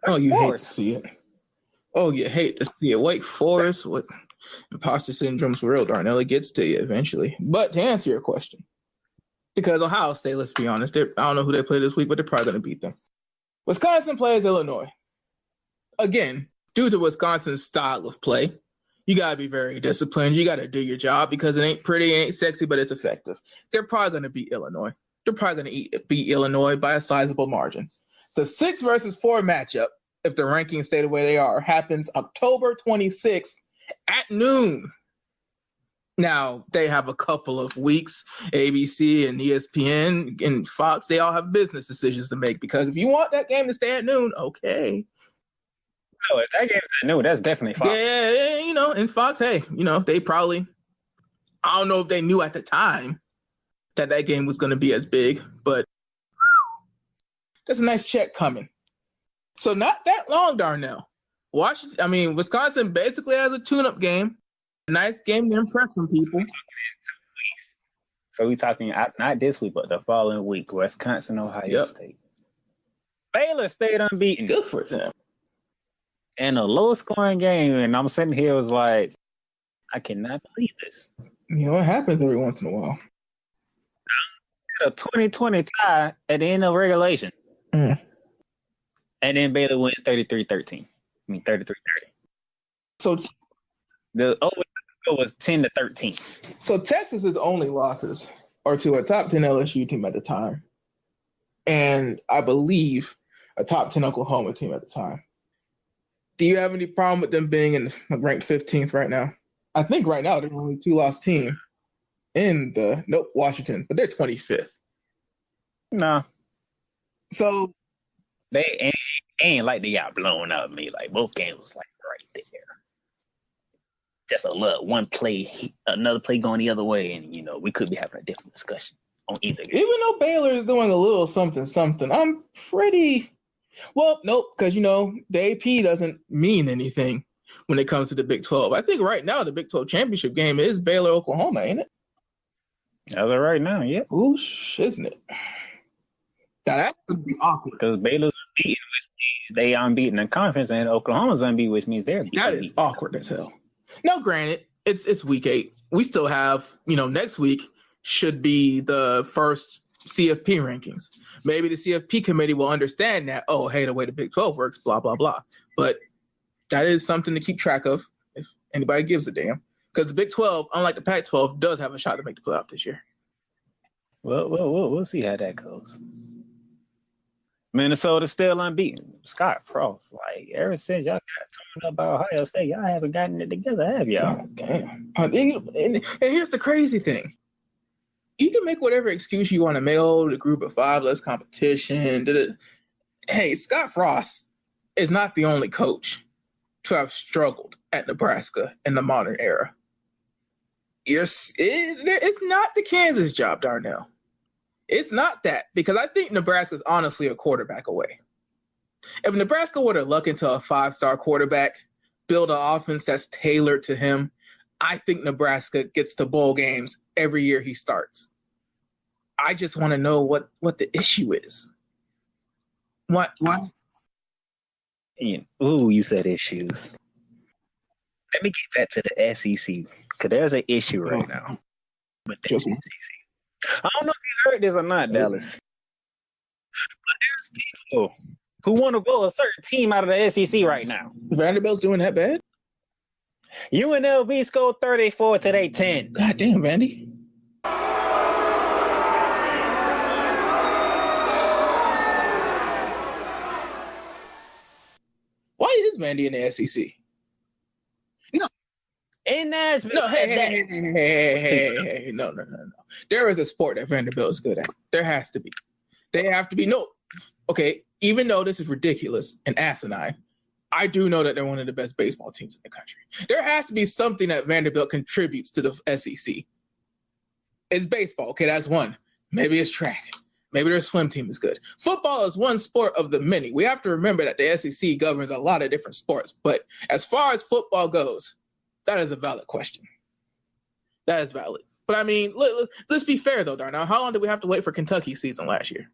Oh, you hate to see it. Oh, you hate to see it. Wake Forest. What? Imposter syndrome's real, Darnell. It gets to you eventually. But to answer your question, because Ohio State, let's be honest, I don't know who they play this week, but they're probably going to beat them. Wisconsin plays Illinois. Again, due to Wisconsin's style of play, you got to be very disciplined. You got to do your job because it ain't pretty, it ain't sexy, but it's effective. They're probably going to beat Illinois. They're probably going to beat Illinois by a sizable margin. The 6 versus 4 matchup, if the rankings stay the way they are, happens October 26th at noon. Now, they have a couple of weeks. ABC and ESPN and Fox, they all have business decisions to make because if you want that game to stay at noon, okay. Oh, if that game's at noon, that's definitely Fox. Yeah, and Fox, hey, they probably, I don't know if they knew at the time that game was going to be as big, but that's a nice check coming. So not that long, Darnell. Wisconsin basically has a tune-up game. A nice game to impress some people. So we're talking not this week, but the following week, Wisconsin, Ohio State. Baylor stayed unbeaten. Good for them. And a low-scoring game, and I'm sitting here was like, I cannot believe this. It happens every once in a while. A 2020 tie at the end of regulation. Mm. And then Baylor wins 33-13. 33-30. So the over was 10-13. So Texas's only losses are to a top 10 LSU team at the time, and I believe a top 10 Oklahoma team at the time. Do you have any problem with them being ranked 15th right now? I think right now they're only 2-loss team in Washington, but they're 25th. No. So they ain't like they got blown up. Like both games was like right there. Just a little one play, another play going the other way, and we could be having a different discussion on either game. Even though Baylor is doing a little something, I'm pretty nope, because the AP doesn't mean anything when it comes to the Big 12. I think right now the Big 12 championship game is Baylor Oklahoma, ain't it? As of right now, yeah. Oosh, isn't it? Now that's gonna be awkward because Baylor's unbeaten, which means they unbeaten in conference, and Oklahoma's unbeaten, which means they're beaten. That is awkward as hell. Now, granted, it's week 8. We still have, next week should be the first CFP rankings. Maybe the CFP committee will understand that, oh, hey, the way the Big 12 works, blah, blah, blah. But That is something to keep track of if anybody gives a damn. Because the Big 12, unlike the Pac-12, does have a shot to make the playoff this year. Well, we'll see how that goes. Minnesota's still unbeaten. Scott Frost, like, ever since y'all got torn up by Ohio State, y'all haven't gotten it together, have y'all? God damn. And here's the crazy thing. You can make whatever excuse you want to make, the group of five, less competition. Hey, Scott Frost is not the only coach to have struggled at Nebraska in the modern era. It's not the Kansas job, Darnell. It's not that, because I think Nebraska's honestly a quarterback away. If Nebraska were to luck into a 5-star quarterback, build an offense that's tailored to him, I think Nebraska gets to bowl games every year he starts. I just want to know what the issue is. What? Ooh, you said issues. Let me get back to the SEC, because there's an issue right now with the SEC. I don't know if you heard this or not, Dallas. But there's people who want to roll a certain team out of the SEC right now. Vanderbilt's doing that bad? UNLV scored 34 to they 10. God damn, Vandy. Why is Vandy in the SEC? No. In Nashville. No, hey. No. There is a sport that Vanderbilt is good at. There has to be. They have to be. No. Okay, even though this is ridiculous and asinine, I do know that they're one of the best baseball teams in the country. There has to be something that Vanderbilt contributes to the SEC. It's baseball. Okay, that's one. Maybe it's track. Maybe their swim team is good. Football is one sport of the many. We have to remember that the SEC governs a lot of different sports. But as far as football goes, that is a valid question. That is valid. But, I mean, let's be fair, though, Darnell. How long did we have to wait for Kentucky's season last year?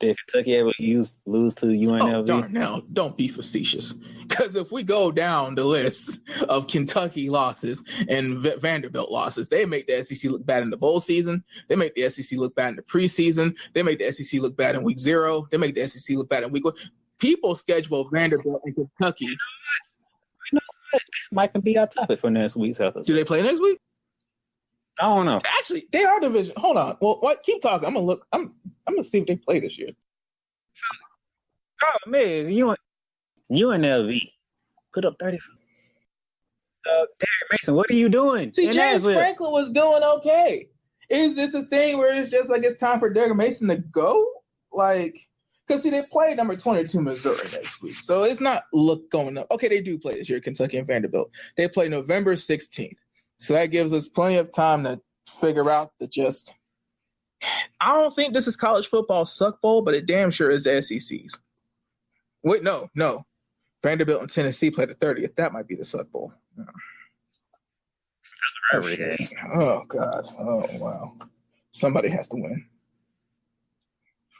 Did Kentucky ever lose to UNLV? Oh, Darnell, don't be facetious. Because if we go down the list of Kentucky losses and Vanderbilt losses, they make the SEC look bad in the bowl season. They make the SEC look bad in the preseason. They make the SEC look bad in week 0. They make the SEC look bad in week 1. People schedule Vanderbilt and Kentucky. You know what? Might be our topic for next week's episode. Do they play next week? I don't know. Actually, they are division. Hold on. Well, what? Keep talking. I'm gonna look. I'm gonna see if they play this year. Oh man, UNLV put up 30. Derek Mason, what are you doing? See, James Franklin was doing okay. Is this a thing where it's just like it's time for Derek Mason to go? Like, because see, they play number 22 Missouri next week, so it's not going up. Okay, they do play this year, Kentucky and Vanderbilt. They play November 16th. So that gives us plenty of time to figure out the gist. I don't think this is college football suck bowl, but it damn sure is the SEC's. Wait, no. Vanderbilt and Tennessee play the 30th. That might be the suck bowl. Oh, God. Oh, wow. Somebody has to win.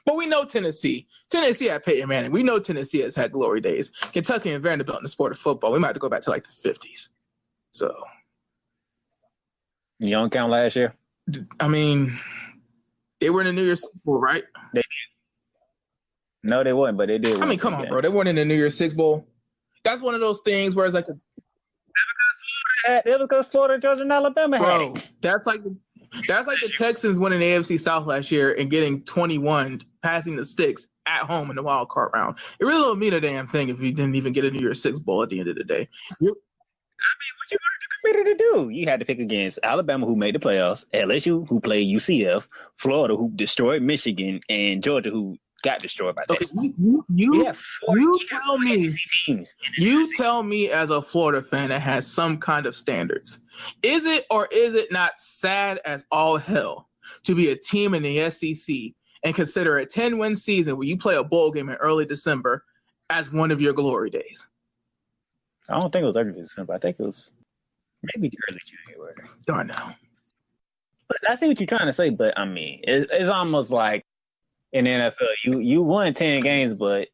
But we know Tennessee. Tennessee had Peyton Manning. We know Tennessee has had glory days. Kentucky and Vanderbilt in the sport of football, we might have to go back to like the 50s. So... You don't count last year? I mean, they were in the New Year's Six Bowl, right? They did. No, they weren't, but they did. I mean, come on, bro. They weren't in the New Year's Six Bowl. That's one of those things where it's like because Florida, Georgia, and Alabama had it. That's like the Texans winning the AFC South last year and getting 21, passing the sticks at home in the wild card round. It really don't mean a damn thing if you didn't even get a New Year's Six Bowl at the end of the day. What you wanted to do? You had to pick against Alabama, who made the playoffs, LSU, who played UCF, Florida, who destroyed Michigan, and Georgia, who got destroyed by Texas. You tell me as a Florida fan that has some kind of standards. Is it or is it not sad as all hell to be a team in the SEC and consider a 10-win season where you play a bowl game in early December as one of your glory days? I don't think it was early December. I think it was maybe early January. Darn no. But I see what you're trying to say, but I mean, it's almost like in the NFL, you won 10 games, but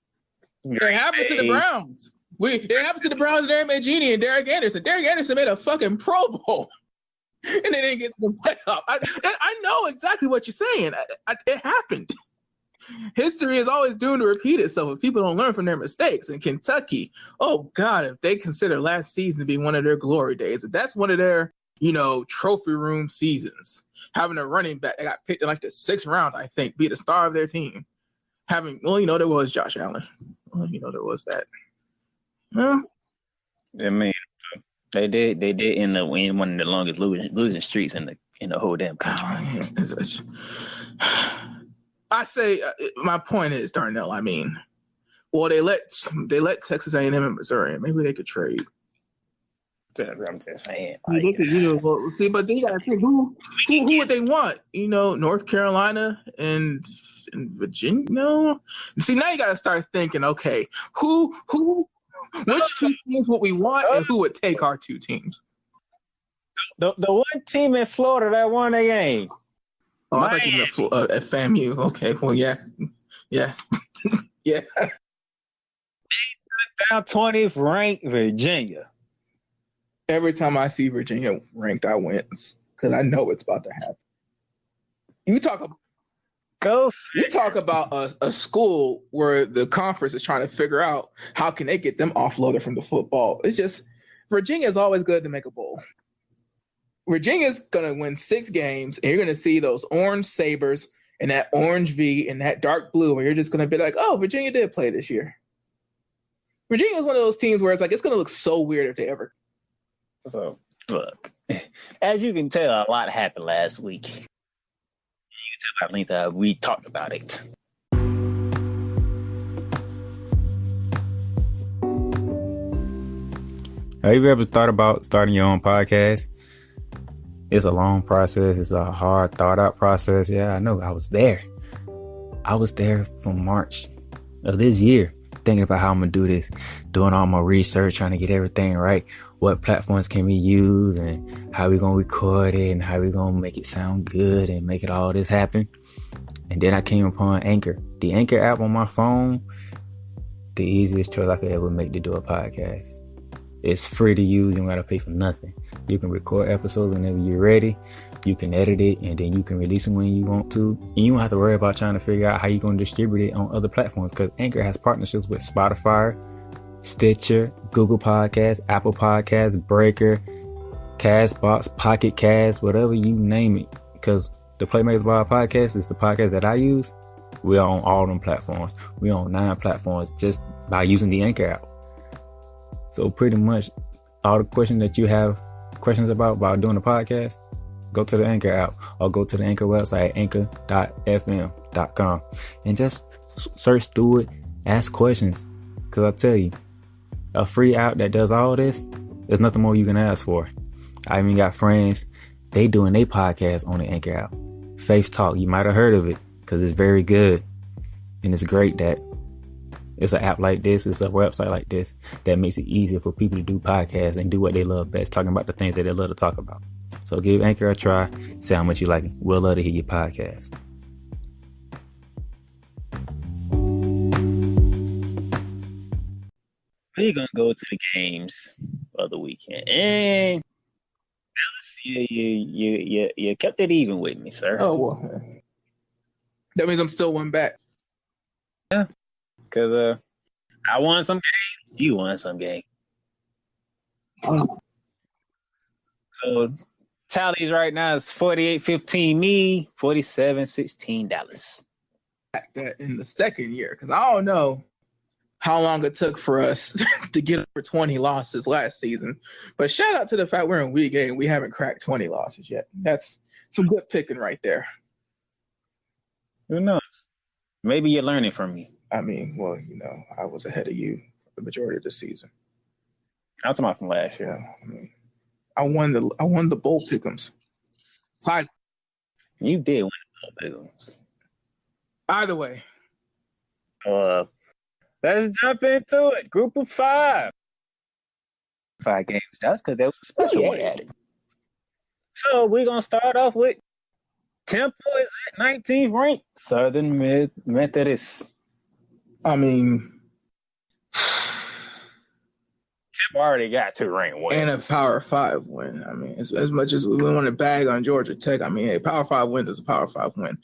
it happened to the Browns. It happened to the Browns and Eric Magini and Derek Anderson. Derek Anderson made a fucking Pro Bowl, and they didn't get to the playoff. I know exactly what you're saying. It happened. history is always doomed to repeat itself if people don't learn from their mistakes. In Kentucky, oh God, if they consider last season to be one of their glory days, if that's one of their, trophy room seasons, having a running back that got picked in like the 6th round, I think, be the star of their team. There was Josh Allen. There was that. Well, I mean, they did end up winning one of the longest losing streaks in the whole damn country. I say my point is, Darnell. I mean, well, they let Texas A&M and Missouri. Maybe they could trade. I'm just saying. See, but they gotta think who would they want? North Carolina and Virginia. No. See, now you gotta start thinking. Okay, which 2 teams would we want, and who would take our 2 teams? The one team in Florida that won the game. Oh, I thought you meant at FAMU. Okay, well, yeah. Yeah. They took down 20th ranked Virginia. Every time I see Virginia ranked, I wince because I know it's about to happen. You talk about a school where the conference is trying to figure out how can they get them offloaded from the football. It's just Virginia is always good to make a bowl. Virginia's going to win 6 games, and you're going to see those orange sabers and that orange V and that dark blue, and you're just going to be like, oh, Virginia did play this year. Virginia is one of those teams where it's like it's going to look so weird if they ever. So, look, as you can tell, a lot happened last week. You can tell by length that we talked about it. Have you ever thought about starting your own podcast? It's a long process. It's a hard, thought-out process. Yeah, I know. I was there. From March of this year, thinking about how I'm going to do this, doing all my research, trying to get everything right. What platforms can we use and how we going to record it and how we going to make it sound good and make it all this happen. And then I came upon Anchor. The Anchor app on my phone, the easiest choice I could ever make to do a podcast. It's free to use. You don't got to pay for nothing. You can record episodes whenever you're ready. You can edit it and then you can release them when you want to. And you don't have to worry about trying to figure out how you're going to distribute it on other platforms because Anchor has partnerships with Spotify, Stitcher, Google Podcasts, Apple Podcasts, Breaker, Castbox, Pocket Cast, whatever you name it. Because the Playmakers Bar podcast is the podcast that I use. We are on all them platforms. We are on 9 platforms just by using the Anchor app. So pretty much all the questions that you have questions about doing a podcast, go to the Anchor app or go to the Anchor website, anchor.fm.com, and just search through it, ask questions. Because I tell you, a free app that does all this, there's nothing more you can ask for. I even got friends, they doing their podcast on the Anchor app. Faith Talk, you might have heard of it because it's very good. And it's great that it's an app like this, it's a website like this that makes it easier for people to do podcasts and do what they love best, talking about the things that they love to talk about. So give Anchor a try, see how much you like it. We'll love to hear your podcast. We're going to go to the games of the weekend. And you kept it even with me, sir. Oh, well. That means I'm still one back. Yeah. Because I won some game, you won some game. So tallies right now is $48.15 me, $47.16. That in the second year, because I don't know how long it took for us to get over 20 losses last season. But shout out to the fact we're in week 8 and we haven't cracked 20 losses yet. That's some good picking right there. Who knows? Maybe you're learning from me. I mean, well, I was ahead of you for the majority of the season. I'm talking about from last year. Yeah, I mean, I won the bowl pick'ems. You did win the bowl pick'ems. Either way. Let's jump into it. Group of 5. 5 games. That's because there was a special one added. So we're gonna start off with Temple is at 19th ranked. Southern Methodist. I mean, Temple already got 2 ranked wins. And a Power 5 win. I mean, as much as we want to bag on Georgia Tech, I mean, a Power 5 win is a Power 5 win.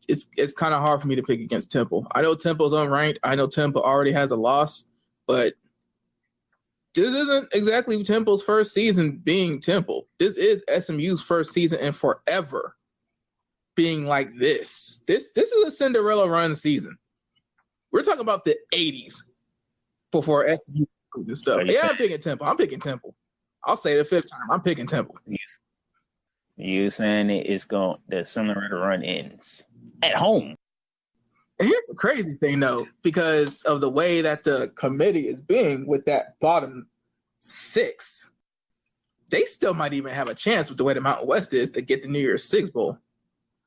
It's kind of hard for me to pick against Temple. I know Temple's unranked. I know Temple already has a loss, but this isn't exactly Temple's first season being Temple. This is SMU's first season in forever being like this. This is a Cinderella run season. We're talking about the 80s before SMU this stuff. Yeah, I'm picking Temple. I'll say it the 5th time. I'm picking Temple. You saying the Cinderella run ends at home. And here's the crazy thing, though, because of the way that the committee is being with that bottom 6, they still might even have a chance with the way the Mountain West is to get the New Year's Six Bowl.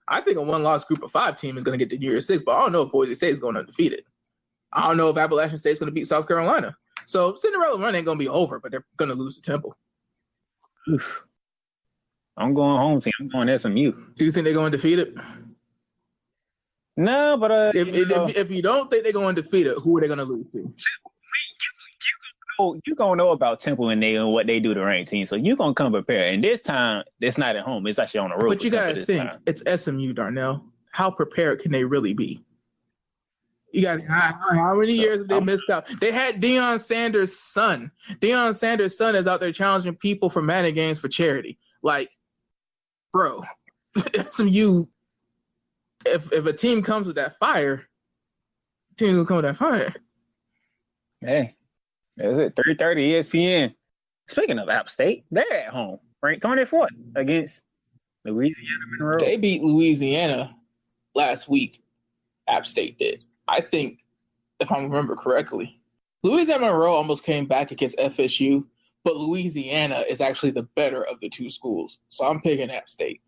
I think a one-loss Group of 5 team is going to get the New Year's Six Bowl. I don't know if Boise State is going undefeated. I don't know if Appalachian State is going to beat South Carolina. So Cinderella run ain't going to be over, but they're going to lose to Temple. Oof. I'm going home team. I'm going SMU. Do you think they're going undefeated? No, but if you don't think they're going undefeated, who are they going to lose to? You gonna know about Temple and what they do to ranked teams, so you gonna come prepared. And this time, it's not at home; it's actually on the road. But you gotta think, it's SMU, Darnell. How prepared can they really be? You got how many years have they missed out? They had Deion Sanders' son. Deion Sanders' son is out there challenging people for Madden games for charity. Like, bro, SMU. If a team comes with that fire, team's gonna come with that fire. Hey. Is it 3:30 ESPN? Speaking of App State, they're at home, ranked 24th against Louisiana Monroe. They beat Louisiana last week. App State did. I think, if I remember correctly, Louisiana Monroe almost came back against FSU, but Louisiana is actually the better of the 2 schools. So I'm picking App State.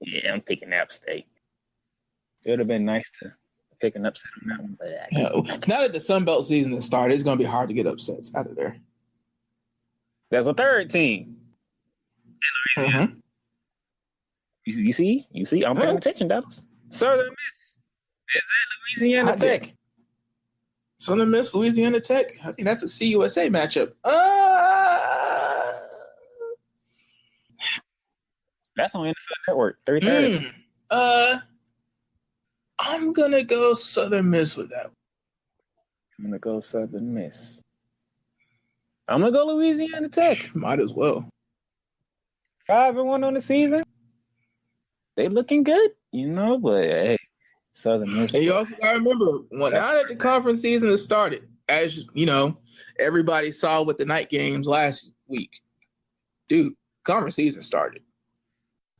Yeah, I'm picking App State. It would have been nice to pick an upset on that one, but now that the Sun Belt season has started, it's going to be hard to get upsets out of there. There's a 3rd team. Mm-hmm. You see, I'm paying attention, Dallas. Southern Miss is at Louisiana Tech. Southern Miss, Louisiana Tech. I think that's a CUSA matchup. That's on NFL Network. 3:30. I'm going to go Southern Miss with that. I'm going to go Southern Miss. I'm going to go Louisiana Tech. Might as well. 5-1 on the season. They looking good, but hey, Southern Miss. And you also got to remember, now that the conference season has started, as you know, everybody saw with the night games last week. Dude, conference season started.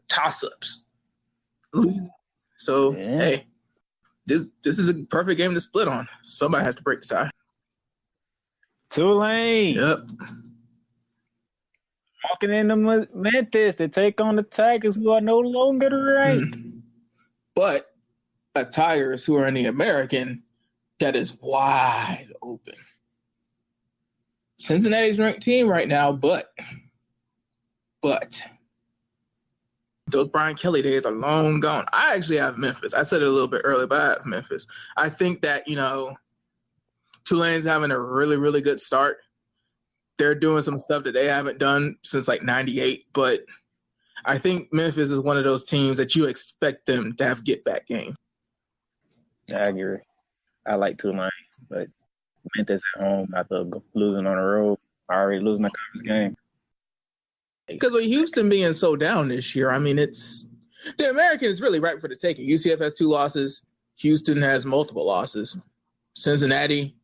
Toss-ups. So, hey. This is a perfect game to split on. Somebody has to break the tie. Tulane. Yep. Walking into Memphis to take on the Tigers, who are no longer ranked. But a Tigers who are in the American that is wide open. Cincinnati's ranked team right now, but those Brian Kelly days are long gone. I actually have Memphis. I said it a little bit earlier, but I have Memphis. I think that, Tulane's having a really, really good start. They're doing some stuff that they haven't done since like 98, but I think Memphis is one of those teams that you expect them to have get-back game. I agree. I like Tulane, but Memphis at home after losing on the road, already losing the conference game. Because with Houston being so down this year, I mean, the American is really right for the taking. UCF has 2 losses. Houston has multiple losses. Cincinnati,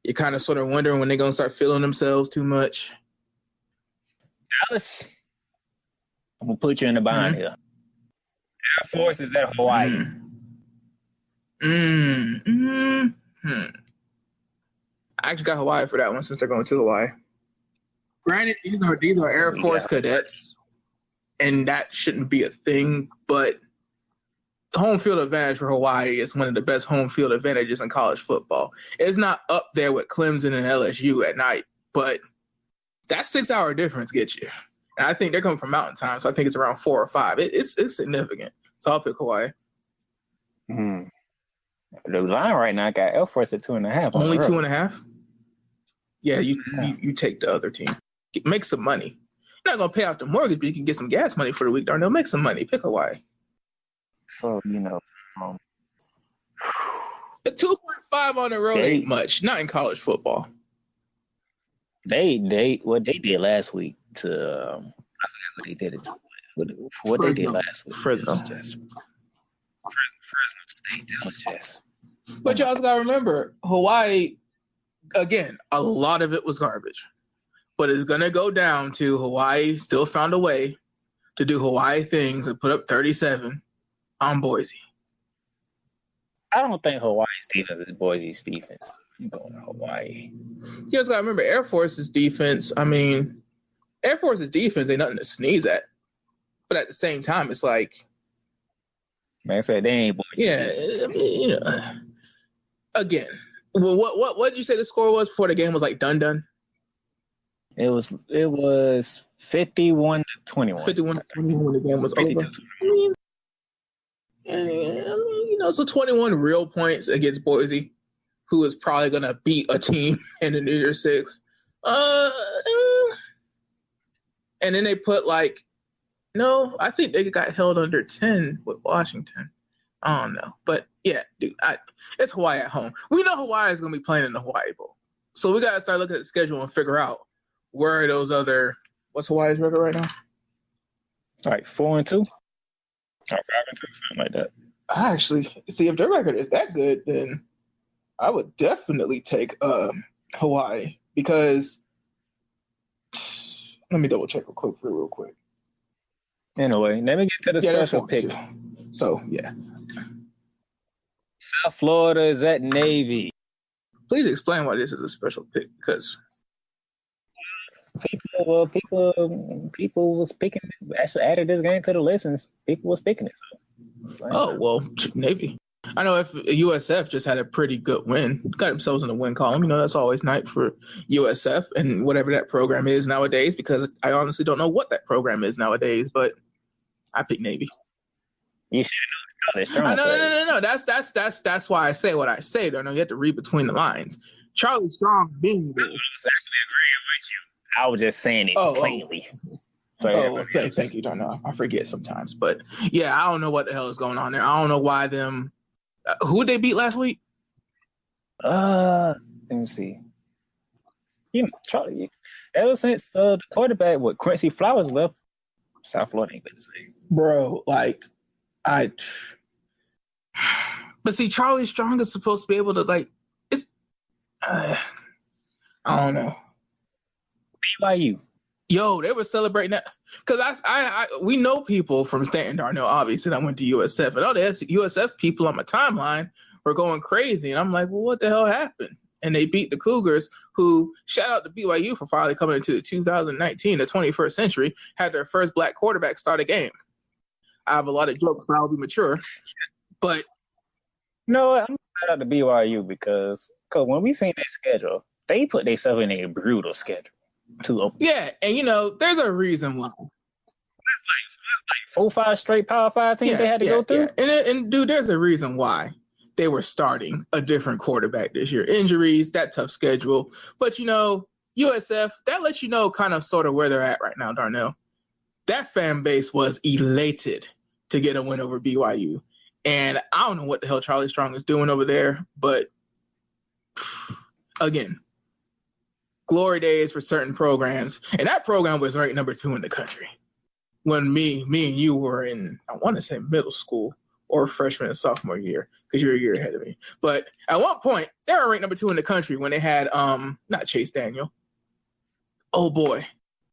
you're kind of sort of wondering when they're going to start feeling themselves too much. Dallas, I'm going to put you in the bind here. Air Force is at Hawaii. I actually got Hawaii for that one since they're going to Hawaii. Granted, these are Air Force cadets, and that shouldn't be a thing, but the home field advantage for Hawaii is one of the best home field advantages in college football. It's not up there with Clemson and LSU at night, but that 6-hour difference gets you. And I think they're coming from Mountain Time, so I think it's around 4 or 5. It's significant. So I'll pick Hawaii. The line right now got Air Force at 2.5. Only 2.5? Yeah, you take the other team. Make some money. You're not gonna pay out the mortgage, but you can get some gas money for the week. Darnell, make some money. Pick Hawaii. So A 2.5 on the road ain't much. Not in college football. What they did last week to I forgot what they did it to. What they did last week. Fresno. Fresno State. That was just. But you also gotta remember, Hawaii. Again, a lot of it was garbage. But it's going to go down to Hawaii still found a way to do Hawaii things and put up 37 on Boise. I don't think Hawaii's defense is Boise's defense. I'm going to Hawaii. You just got to remember Air Force's defense. I mean, Air Force's defense ain't nothing to sneeze at. But at the same time, it's like. Man, I said they ain't Boise. Yeah. I mean, again. Well, what did you say the score was before the game was like done? It was 51-21. 51-21 when the game was over. So 21 real points against Boise, who is probably gonna beat a team in the New Year's Six. And then they put I think they got held under 10 with Washington. I don't know, but yeah, dude, it's Hawaii at home. We know Hawaii is going to be playing in the Hawaii Bowl, so we got to start looking at the schedule and figure out where are those other. What's Hawaii's record right now? All right, 4-2, or 5-2, something like that. I actually see if their record is that good, then I would definitely take Hawaii because let me double check real quick. Anyway, let me get to the special pick. So yeah. South Florida is at Navy. Please explain why this is a special pick, because people was picking it. Actually added this game to the list and people was picking it. So. Navy. I know if USF just had a pretty good win, got themselves in the win column. That's always nice for USF and whatever that program is nowadays, because I honestly don't know what that program is nowadays, but I pick Navy. You should know. No. That's why I say what I say. Don't know. You have to read between the lines. Charlie Strong being there. I was actually agreeing with you. I was just saying it plainly. Thank you. Don't know. I forget sometimes, but yeah, I don't know what the hell is going on there. I don't know why them. Who did they beat last week? Let me see. Charlie. Ever since the quarterback with Quincy Flowers left, South Florida ain't been the same. Bro, but see, Charlie Strong is supposed to be able to I don't know. BYU. Yo, they were celebrating that because we know people from Stanton Darnell, obviously, that went to USF, and all the USF people on my timeline were going crazy, and I'm like, well, what the hell happened? And they beat the Cougars, who, shout out to BYU for finally coming into the 2019, the 21st century, had their first black quarterback start a game. I have a lot of jokes, but I'll be mature. But no, I'm shout out to BYU because when we seen their schedule, they put themselves in a brutal schedule. Yeah, and there's a reason why. It's like 4-5 straight Power 5 teams they had to go through. Yeah. And dude, there's a reason why they were starting a different quarterback this year. Injuries, that tough schedule. But USF, that lets you know kind of sort of where they're at right now, Darnell. That fan base was elated to get a win over BYU. And I don't know what the hell Charlie Strong is doing over there, but again, glory days for certain programs. And that program was ranked number 2 in the country when me and you were in, I want to say, middle school or freshman and sophomore year, because you're a year ahead of me. But at one point, they were ranked number 2 in the country when they had, not Chase Daniel. Oh, boy.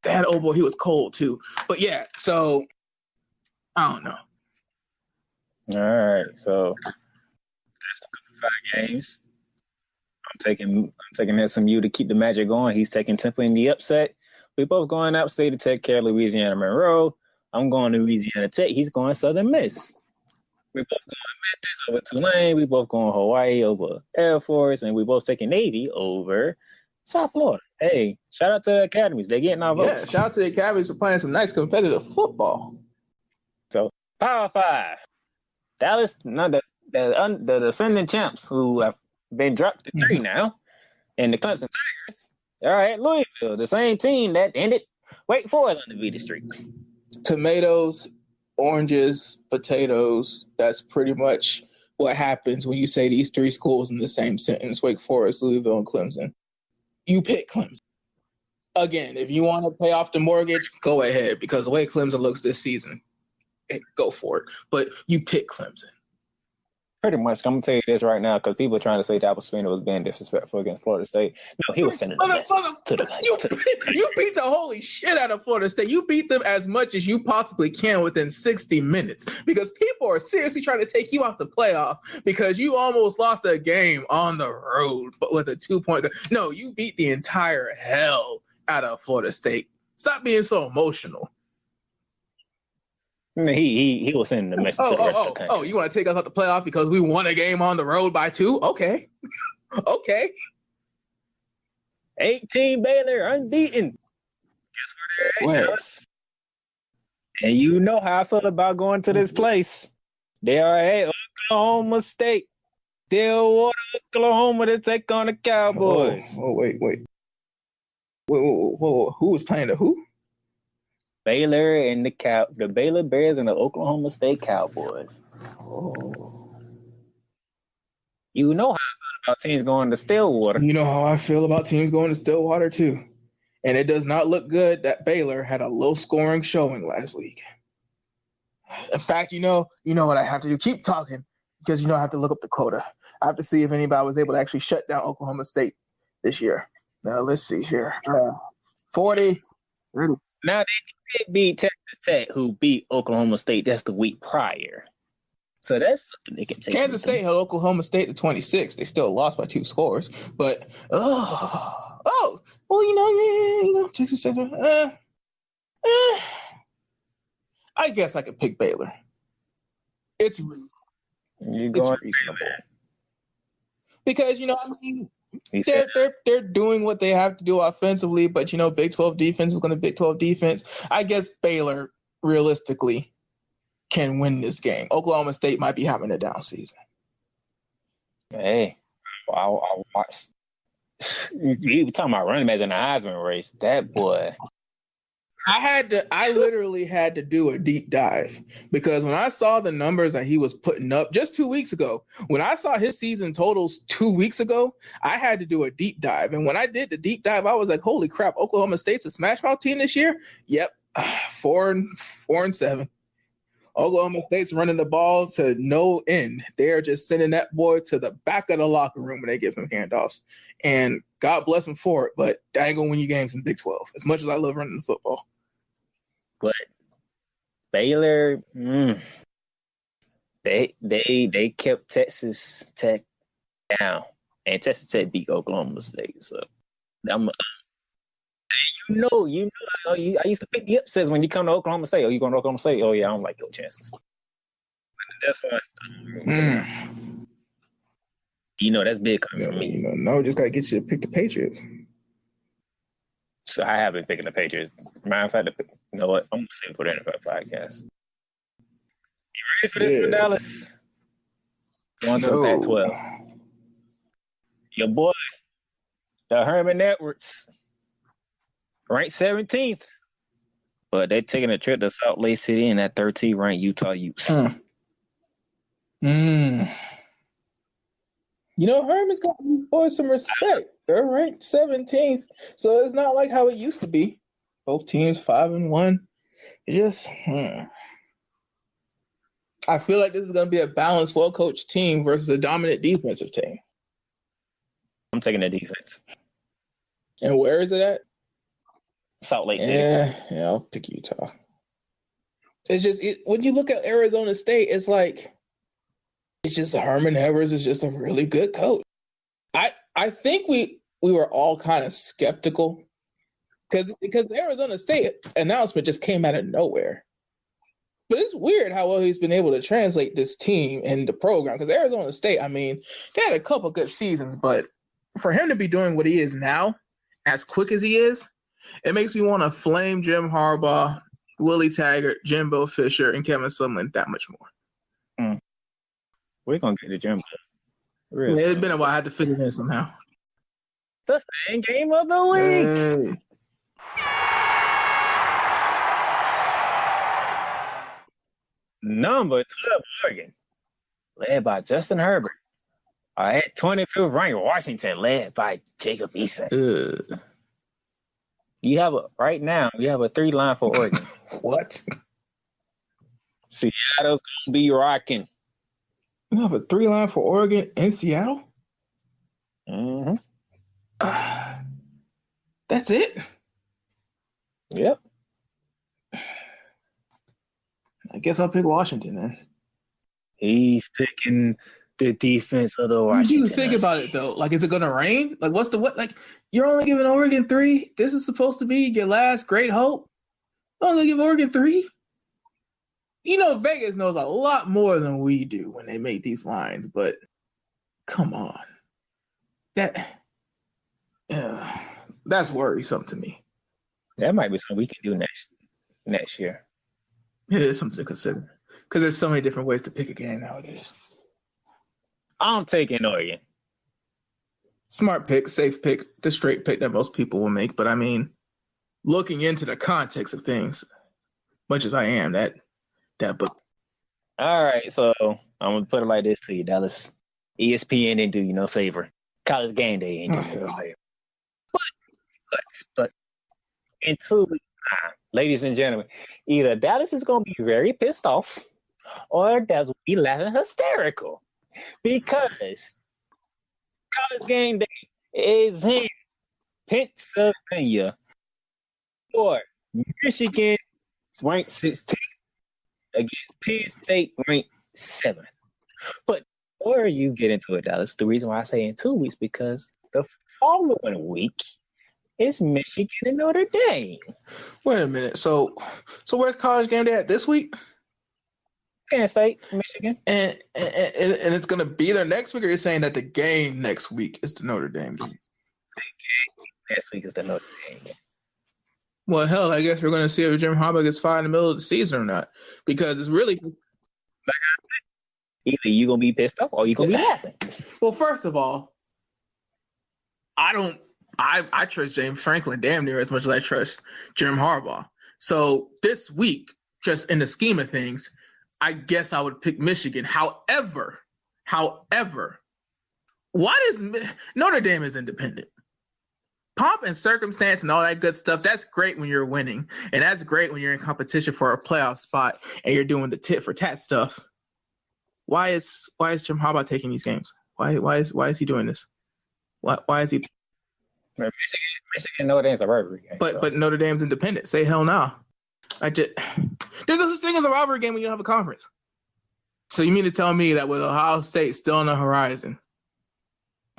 They had, he was cold, too. But, yeah, so I don't know. All right, so that's the 5 games. I'm taking SMU to keep the magic going. He's taking Temple in the upset. We both going upstate to take care of Louisiana Monroe. I'm going to Louisiana Tech. He's going Southern Miss. We both going Memphis over Tulane. We both going Hawaii over Air Force, and we both taking Navy over South Florida. Hey, shout out to the academies. They're getting our votes. Yeah, shout out to the academies for playing some nice competitive football. So Power 5. Dallas, the defending champs who have been dropped to 3 now, and the Clemson Tigers, All right, Louisville, the same team that ended Wake Forest undefeated streak. Tomatoes, oranges, potatoes. That's pretty much what happens when you say these three schools in the same sentence: Wake Forest, Louisville, and Clemson. You pick Clemson. Again, if you want to pay off the mortgage, go ahead, because the way Clemson looks this season, go for it. But you pick Clemson. Pretty much. I'm going to tell you this right now, because people are trying to say Dabo Swinney was being disrespectful against Florida State. No, he was sending a message to the You beat the holy shit out of Florida State. You beat them as much as you possibly can within 60 minutes, because people are seriously trying to take you off the playoff because you almost lost a game on the road, but with a 2-point. No, you beat the entire hell out of Florida State. Stop being so emotional. He was sending a message to the rest of the country. Oh, you want to take us out the playoff because we won a game on the road by 2? Okay. Okay. 18 Baylor, unbeaten. Guess where they're at? And you know how I feel about going to this place. They are at Oklahoma State. Stillwater, Oklahoma to take on the Cowboys. Wait. Whoa. Who was playing the who? Baylor and the Baylor Bears and the Oklahoma State Cowboys. Oh. You know how I feel about teams going to Stillwater. You know how I feel about teams going to Stillwater too. And it does not look good that Baylor had a low-scoring showing last week. In fact, you know what I have to do? Keep talking, because I have to look up the quota. I have to see if anybody was able to actually shut down Oklahoma State this year. Now, let's see here. 40. Now, they did beat Texas Tech, who beat Oklahoma State. That's the week prior. So that's something they can take. Kansas State held Oklahoma State to 26. They still lost by 2 scores. But, Texas Tech. I guess I could pick Baylor. It's reasonable. Because, they're doing what they have to do offensively, but Big 12 defense is going to Big 12 defense. I guess Baylor realistically can win this game. Oklahoma State might be having a down season. Hey, I'll watch. You were talking about running backs in the Heisman race. That boy. I literally had to do a deep dive, because when I saw the numbers that he was putting up just 2 weeks ago, when I saw his season totals 2 weeks ago, I had to do a deep dive. And when I did the deep dive, I was like, holy crap, Oklahoma State's a smash mouth team this year? Yep. 4-7. Oklahoma State's running the ball to no end. They're just sending that boy to the back of the locker room when they give him handoffs. And God bless him for it, but they ain't going to win you games in Big 12, as much as I love running the football. But Baylor, they kept Texas Tech down, and Texas Tech beat Oklahoma State. So I used to pick the upsets when you come to Oklahoma State. Oh, you going to Oklahoma State? Oh yeah, I don't like your chances. That's why. That's big coming from me. No, just gotta get you to pick the Patriots. So I have been picking the Patriots. Matter of fact, you know what? I'm going to save it for the NFL podcast. You ready for this one, Dallas? Going to the Pac-12. Your boy, the Herman Edwards, ranked 17th. But they're taking a trip to Salt Lake City in that 13th ranked Utah Utes. Herman's got these boys some respect. They're ranked 17th, so it's not like how it used to be. Both teams 5-1. It just, I feel like this is going to be a balanced, well-coached team versus a dominant defensive team. I'm taking the defense. And where is it at? Salt Lake City. Yeah, I'll pick Utah. It's just when you look at Arizona State, it's like Herman Edwards is just a really good coach. I think we were all kind of skeptical because the Arizona State announcement just came out of nowhere. But it's weird how well he's been able to translate this team and the program, because Arizona State, they had a couple good seasons, but for him to be doing what he is now, as quick as he is, it makes me want to flame Jim Harbaugh, Willie Taggart, Jimbo Fisher, and Kevin Sumlin that much more. We're going to get to Jimbo. Really? It's been a while. I had to figure it in somehow. the fan game of the week. Number 12, Oregon, led by Justin Herbert. At 25th ranked, Washington, led by Jacob Eason. Right now, you have a 3-line for Oregon. What? Seattle's gonna be rocking. You have a 3-line for Oregon in Seattle? Mm-hmm. That's it? Yep. I guess I'll pick Washington then. He's picking the defense of the Washington. You think about it though. Like, is it gonna rain? Like, what's the what? Like, you're only giving Oregon 3. This is supposed to be your last great hope. You're only give Oregon 3. You know, Vegas knows a lot more than we do when they make these lines, but come on, that's worrisome to me. That might be something we can do next year. It is something to consider because there's so many different ways to pick a game nowadays. I'm taking Oregon. Smart pick, safe pick, the straight pick that most people will make. But I mean, looking into the context of things, much as I am, that book. All right, so I'm gonna put it like this to you, Dallas. ESPN didn't do you no favor. College Game Day ain't do you no favor. But in 2 weeks' time, ladies and gentlemen, either Dallas is gonna be very pissed off, or Dallas will be laughing hysterical. Because College Game Day is in Pennsylvania for Michigan ranked 16th against Penn State ranked 7th. But before you get into it, Dallas, the reason why I say in 2 weeks because the following week is Michigan and Notre Dame. Wait a minute. So where's College Game Day at this week? Penn State, Michigan. And it's going to be there next week, or you're saying that the game next week is the Notre Dame game? The game next week is the Notre Dame game. Well, hell, I guess we're going to see if Jim Harbaugh gets fired in the middle of the season or not. Because it's really... Like I said, either you're going to be pissed off or you're going to be laughing. Well, first of all, I trust James Franklin damn near as much as I trust Jim Harbaugh. So this week, just in the scheme of things, I guess I would pick Michigan. However, why does Notre Dame is independent? Pomp and circumstance and all that good stuff, that's great when you're winning. And that's great when you're in competition for a playoff spot and you're doing the tit for tat stuff. Why is Jim Harbaugh taking these games? Why is he doing this? Why is he? Michigan Notre Dame's a rivalry game. But Notre Dame's independent. Say hell no. There's no such thing as a rivalry game when you don't have a conference. So you mean to tell me that with Ohio State still on the horizon,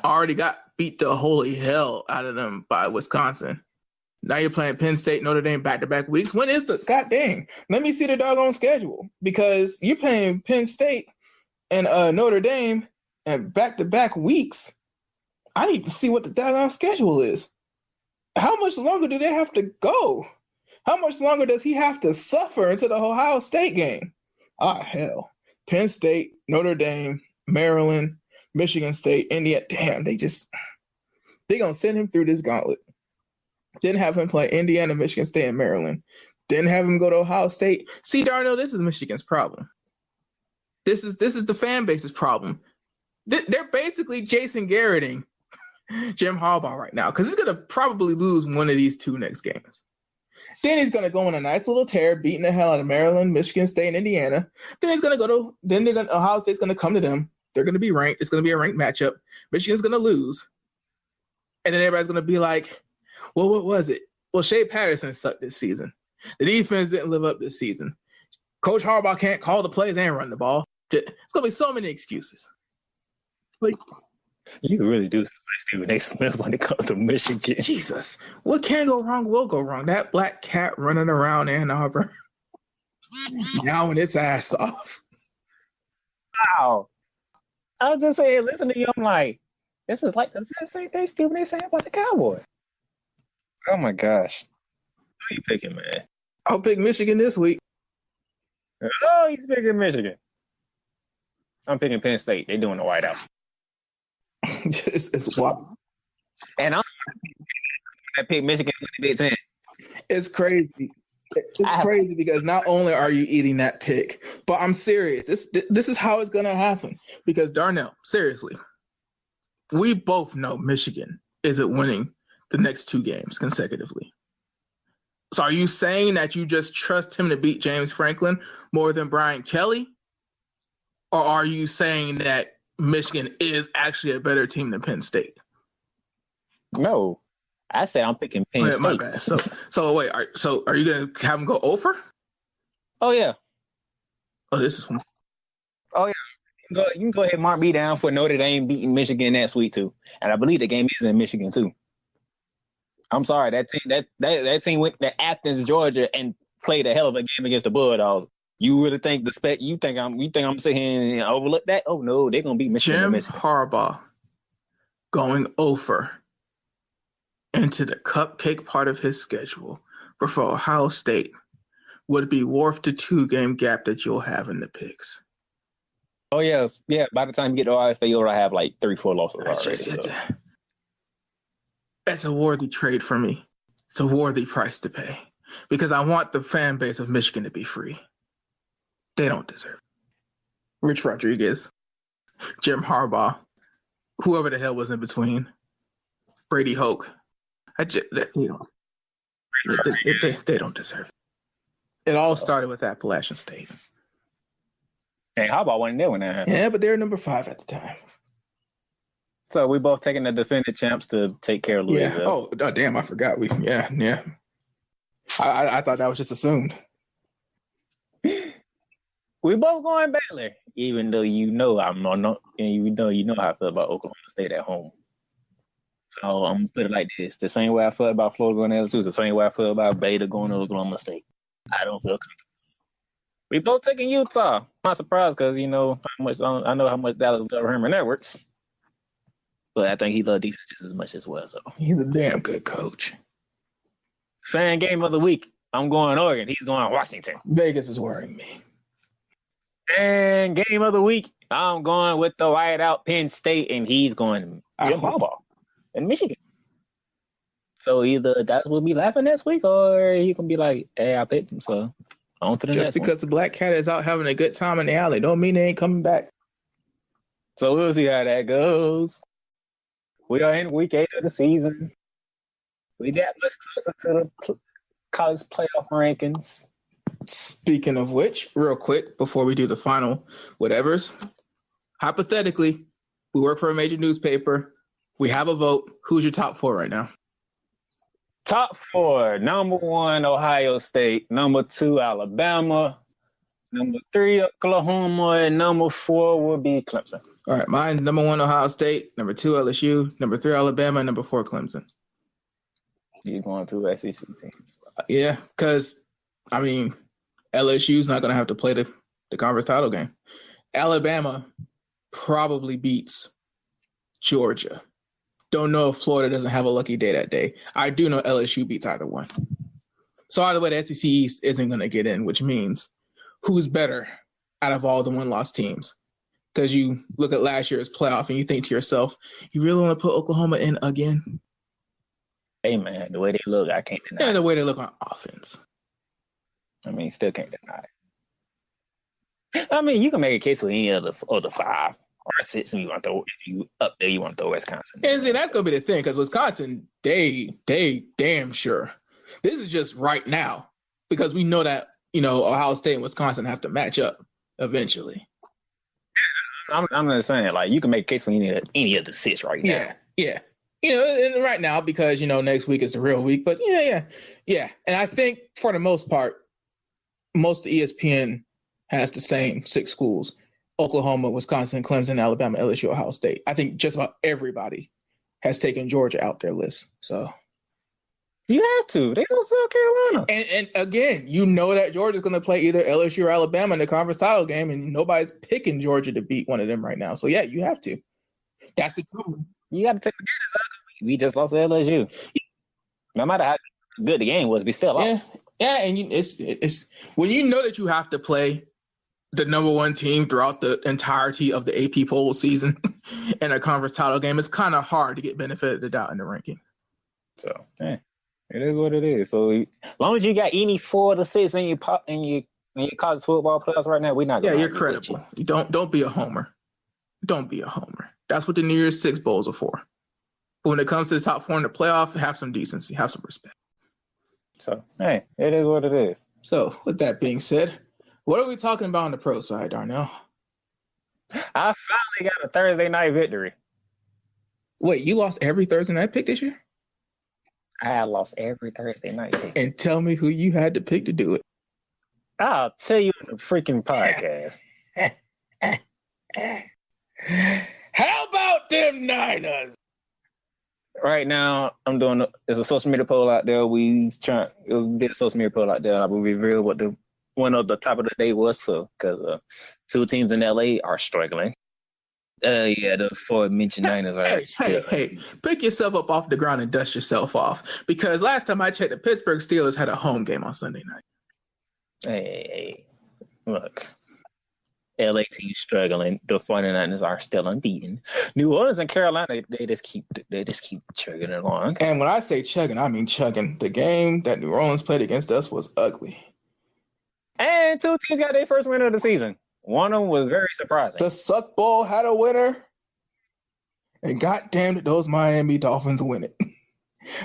already got beat the holy hell out of them by Wisconsin. Now you're playing Penn State, Notre Dame back-to-back weeks. When is the god dang? Let me see the doggone schedule because you're playing Penn State and Notre Dame and back-to-back weeks. I need to see what the doggone schedule is. How much longer do they have to go? How much longer does he have to suffer into the Ohio State game? Hell. Penn State, Notre Dame, Maryland, Michigan State, Indiana. Damn, they're going to send him through this gauntlet. Then have him play Indiana, Michigan State, and Maryland. Then have him go to Ohio State. See, Darnell, this is Michigan's problem. This is the fan base's problem. They're basically Jason Garretting Jim Harbaugh right now because he's going to probably lose one of these 2 next games. Then he's going to go on a nice little tear, beating the hell out of Maryland, Michigan State, and Indiana. Then he's going to go to – Ohio State's going to come to them. They're going to be ranked. It's going to be a ranked matchup. Michigan's going to lose. And then everybody's going to be like, well, what was it? Well, Shea Patterson sucked this season. The defense didn't live up this season. Coach Harbaugh can't call the plays and run the ball. It's going to be so many excuses. Like, you really do sound like Stephen A. Smith when it comes to Michigan. Jesus. What can go wrong will go wrong. That black cat running around Ann Arbor. Now its ass off. Wow. I was just saying, listen to you. I'm like, this is like the same thing Stephen A. saying about the Cowboys. Oh my gosh. Who are you picking, man? I'll pick Michigan this week. Oh, he's picking Michigan. I'm picking Penn State. They're doing the whiteout. It's wild. And I picked Michigan in the Big Ten. It's crazy. It's crazy because not only are you eating that pick, but I'm serious. This is how it's gonna happen. Because Darnell, seriously, we both know Michigan isn't winning the next 2 games consecutively. So are you saying that you just trust him to beat James Franklin more than Brian Kelly? Or are you saying that Michigan is actually a better team than Penn State? No. I said I'm picking Penn State. My bad. So wait, are you going to have him go over? Oh, yeah. Oh, this is one. Oh, yeah. You can go ahead and mark me down for Notre Dame beating Michigan that week, too. And I believe the game is in Michigan, too. I'm sorry, that team went to Athens, Georgia, and played a hell of a game against the Bulldogs. You really think you think I'm sitting here and overlook that? Oh no, they're gonna beat Michigan. Jim Harbaugh going over into the cupcake part of his schedule for Ohio State would be worth the 2-game gap that you'll have in the picks. Oh yeah. By the time you get to Ohio State, you'll have like 3-4 losses already. That's a worthy trade for me. It's a worthy price to pay because I want the fan base of Michigan to be free. They don't deserve it. Rich Rodriguez, Jim Harbaugh, whoever the hell was in between, Brady Hoke. They don't deserve it. It all started with Appalachian State. Hey, Harbaugh wasn't there when that happened. Yeah, but they were number 5 at the time. So we both taking the defending champs to take care of Louisville. Yeah. Oh, damn! I forgot. Yeah. I thought that was just assumed. We both going Baylor, even though you know how I feel about Oklahoma State at home. So I'm gonna put it like this: the same way I feel about Florida going to LSU is the same way I feel about Baylor going to Oklahoma State. I don't feel comfortable. We both taking Utah. I'm not surprised because I know how much Dallas love Herman Edwards. But I think he loves defense just as much as well. So he's a damn good coach. Fan game of the week. I'm going Oregon. He's going Washington. Vegas is worrying me. And game of the week. I'm going with the whiteout Penn State, and he's going Jim Harbaugh in Michigan. So either that will be laughing next week, or he can be like, "Hey, I picked him." So on to the next. Just because one. the Black Cat is out having a good time in the alley, don't mean they ain't coming back. So we'll see how that goes. We are in week 8 of the season. We got much closer to the college playoff rankings. Speaking of which, real quick, before we do the final whatevers, hypothetically, we work for a major newspaper. We have a vote. Who's your top 4 right now? Top 4, number 1, Ohio State. Number 2, Alabama. Number 3, Oklahoma. And number 4 will be Clemson. All right, mine's number 1, Ohio State. Number 2, LSU. Number 3, Alabama. And number 4, Clemson. You're going to SEC teams. Yeah, because, LSU's not going to have to play the conference title game. Alabama probably beats Georgia. Don't know if Florida doesn't have a lucky day that day. I do know LSU beats either one. So either way, the SEC East isn't going to get in, which means who's better out of all the one-loss teams? Because you look at last year's playoff and you think to yourself, you really want to put Oklahoma in again? Hey, man, the way they look, I can't deny it. Yeah, the way they look on offense. Still can't deny it. You can make a case with any of the 5 or 6 if you want to throw. If you up there, you want to throw Wisconsin. And see, that's going to be the thing because Wisconsin, they damn sure. This is just right now because we know that Ohio State and Wisconsin have to match up eventually. I'm just saying, you can make a case for any of the 6 right now. Yeah. And right now because next week is the real week, but yeah. And I think for the most part, most of ESPN has the same 6 schools: Oklahoma, Wisconsin, Clemson, Alabama, LSU, Ohio State. I think just about everybody has taken Georgia out their list. So you have to. They go South Carolina. And again, that Georgia's going to play either LSU or Alabama in the conference title game, and nobody's picking Georgia to beat one of them right now. So yeah, you have to. That's the truth. You got to take the game. We just lost to LSU. No matter how good the game was, we still lost. Yeah, and it's when you know that you have to play the number one team throughout the entirety of the AP poll season in a conference title game, it's kind of hard to get benefit of the doubt in the ranking. So, it is what it is. So, as long as you got any 4 to 6 in your college football playoffs right now, we're not going to. Yeah, you're credible. You don't be a homer. Don't be a homer. That's what the New Year's Six bowls are for. But when it comes to the top 4 in the playoff, have some decency, have some respect. So, it is what it is. So, with that being said, what are we talking about on the pro side, Darnell? I finally got a Thursday night victory. Wait, you lost every Thursday night pick this year? I had lost every Thursday night pick. And tell me who you had to pick to do it. I'll tell you in the freaking podcast. How about them Niners? Right now, I'm doing there's a social media poll out there. Did a social media poll out there. I will reveal what the one of the top of the day was, because 2 teams in LA are struggling. Those 4 mentioned Niners are still. Hey, pick yourself up off the ground and dust yourself off. Because last time I checked, the Pittsburgh Steelers had a home game on Sunday night. Hey, look. LA team struggling. The 49ers are still unbeaten. New Orleans and Carolina, they just keep chugging along. And when I say chugging, I mean chugging. The game that New Orleans played against us was ugly. And 2 teams got their first win of the season. One of them was very surprising. The Suck Bowl had a winner. And goddamn it, those Miami Dolphins win it.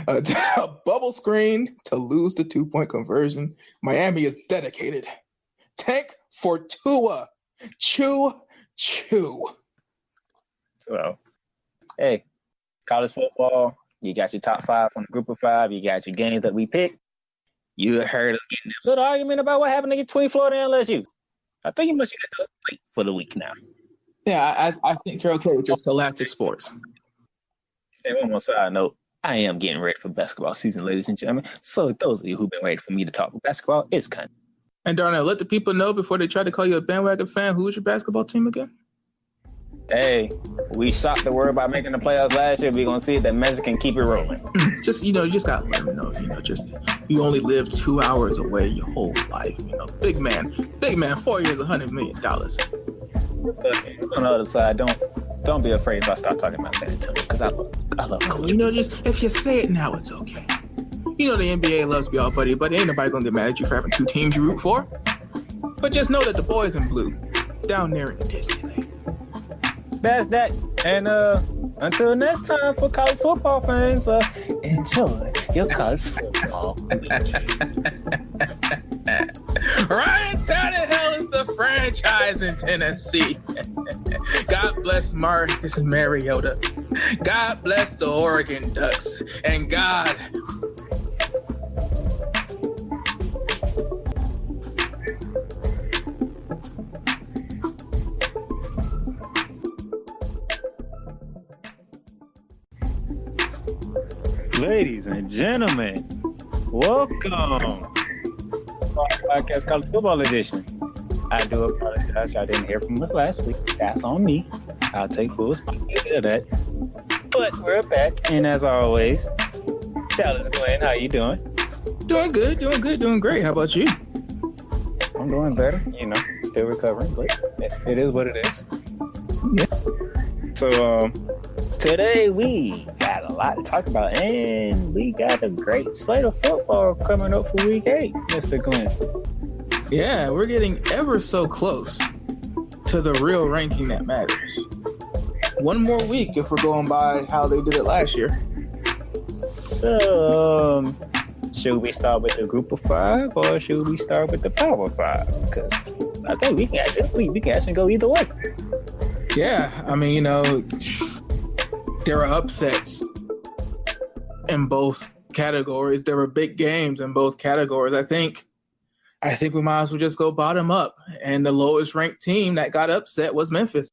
A bubble screen to lose the 2-point conversion. Miami is dedicated. Tank for Tua. Chew. So, hey, college football, you got your top 5 on the group of 5. You got your games that we picked. You heard us getting a little argument about what happened between Florida and LSU. I think you must get the wait for the week now. Yeah, I think you're okay with just scholastic sports. And one more side note, I am getting ready for basketball season, ladies and gentlemen. So those of you who've been waiting for me to talk basketball, it's kind of. And Darnell, let the people know before they try to call you a bandwagon fan, who was your basketball team again? Hey, we shocked the world by making the playoffs last year. We're going to see if that Magic can keep it rolling. You just got to let them know, you only live 2 hours away your whole life. Big man, 4 years, $100 million. On the other side, don't be afraid if I start talking about San Antonio, because I love coach. Just if you say it now, it's okay. The NBA loves to be all buddy, but ain't nobody going to get mad at you for having 2 teams you root for. But just know that the boys in blue, down there in Disneyland. That's that. And until next time, for college football fans, enjoy your college football. Ryan Tannehill is the franchise in Tennessee. God bless Marcus Mariota. God bless the Oregon Ducks. And God... Ladies and gentlemen, welcome to our podcast, College Football Edition. I do apologize. Y'all didn't hear from us last week. That's on me. I'll take full responsibility of that. But we're back, and as always, Dallas Glenn, how you doing? Doing good, doing great. How about you? I'm doing better. Still recovering, but it is what it is. Yeah. So, today we got a lot to talk about, and we got a great slate of football coming up for Week 8, Mr. Glenn. Yeah, we're getting ever so close to the real ranking that matters. One more week if we're going by how they did it last year. So, should we start with the Group of 5, or should we start with the Power 5? Because I think we can actually go either way. Yeah, I mean, there are upsets in both categories. There were big games in both categories. I think we might as well just go bottom up. And the lowest ranked team that got upset was Memphis.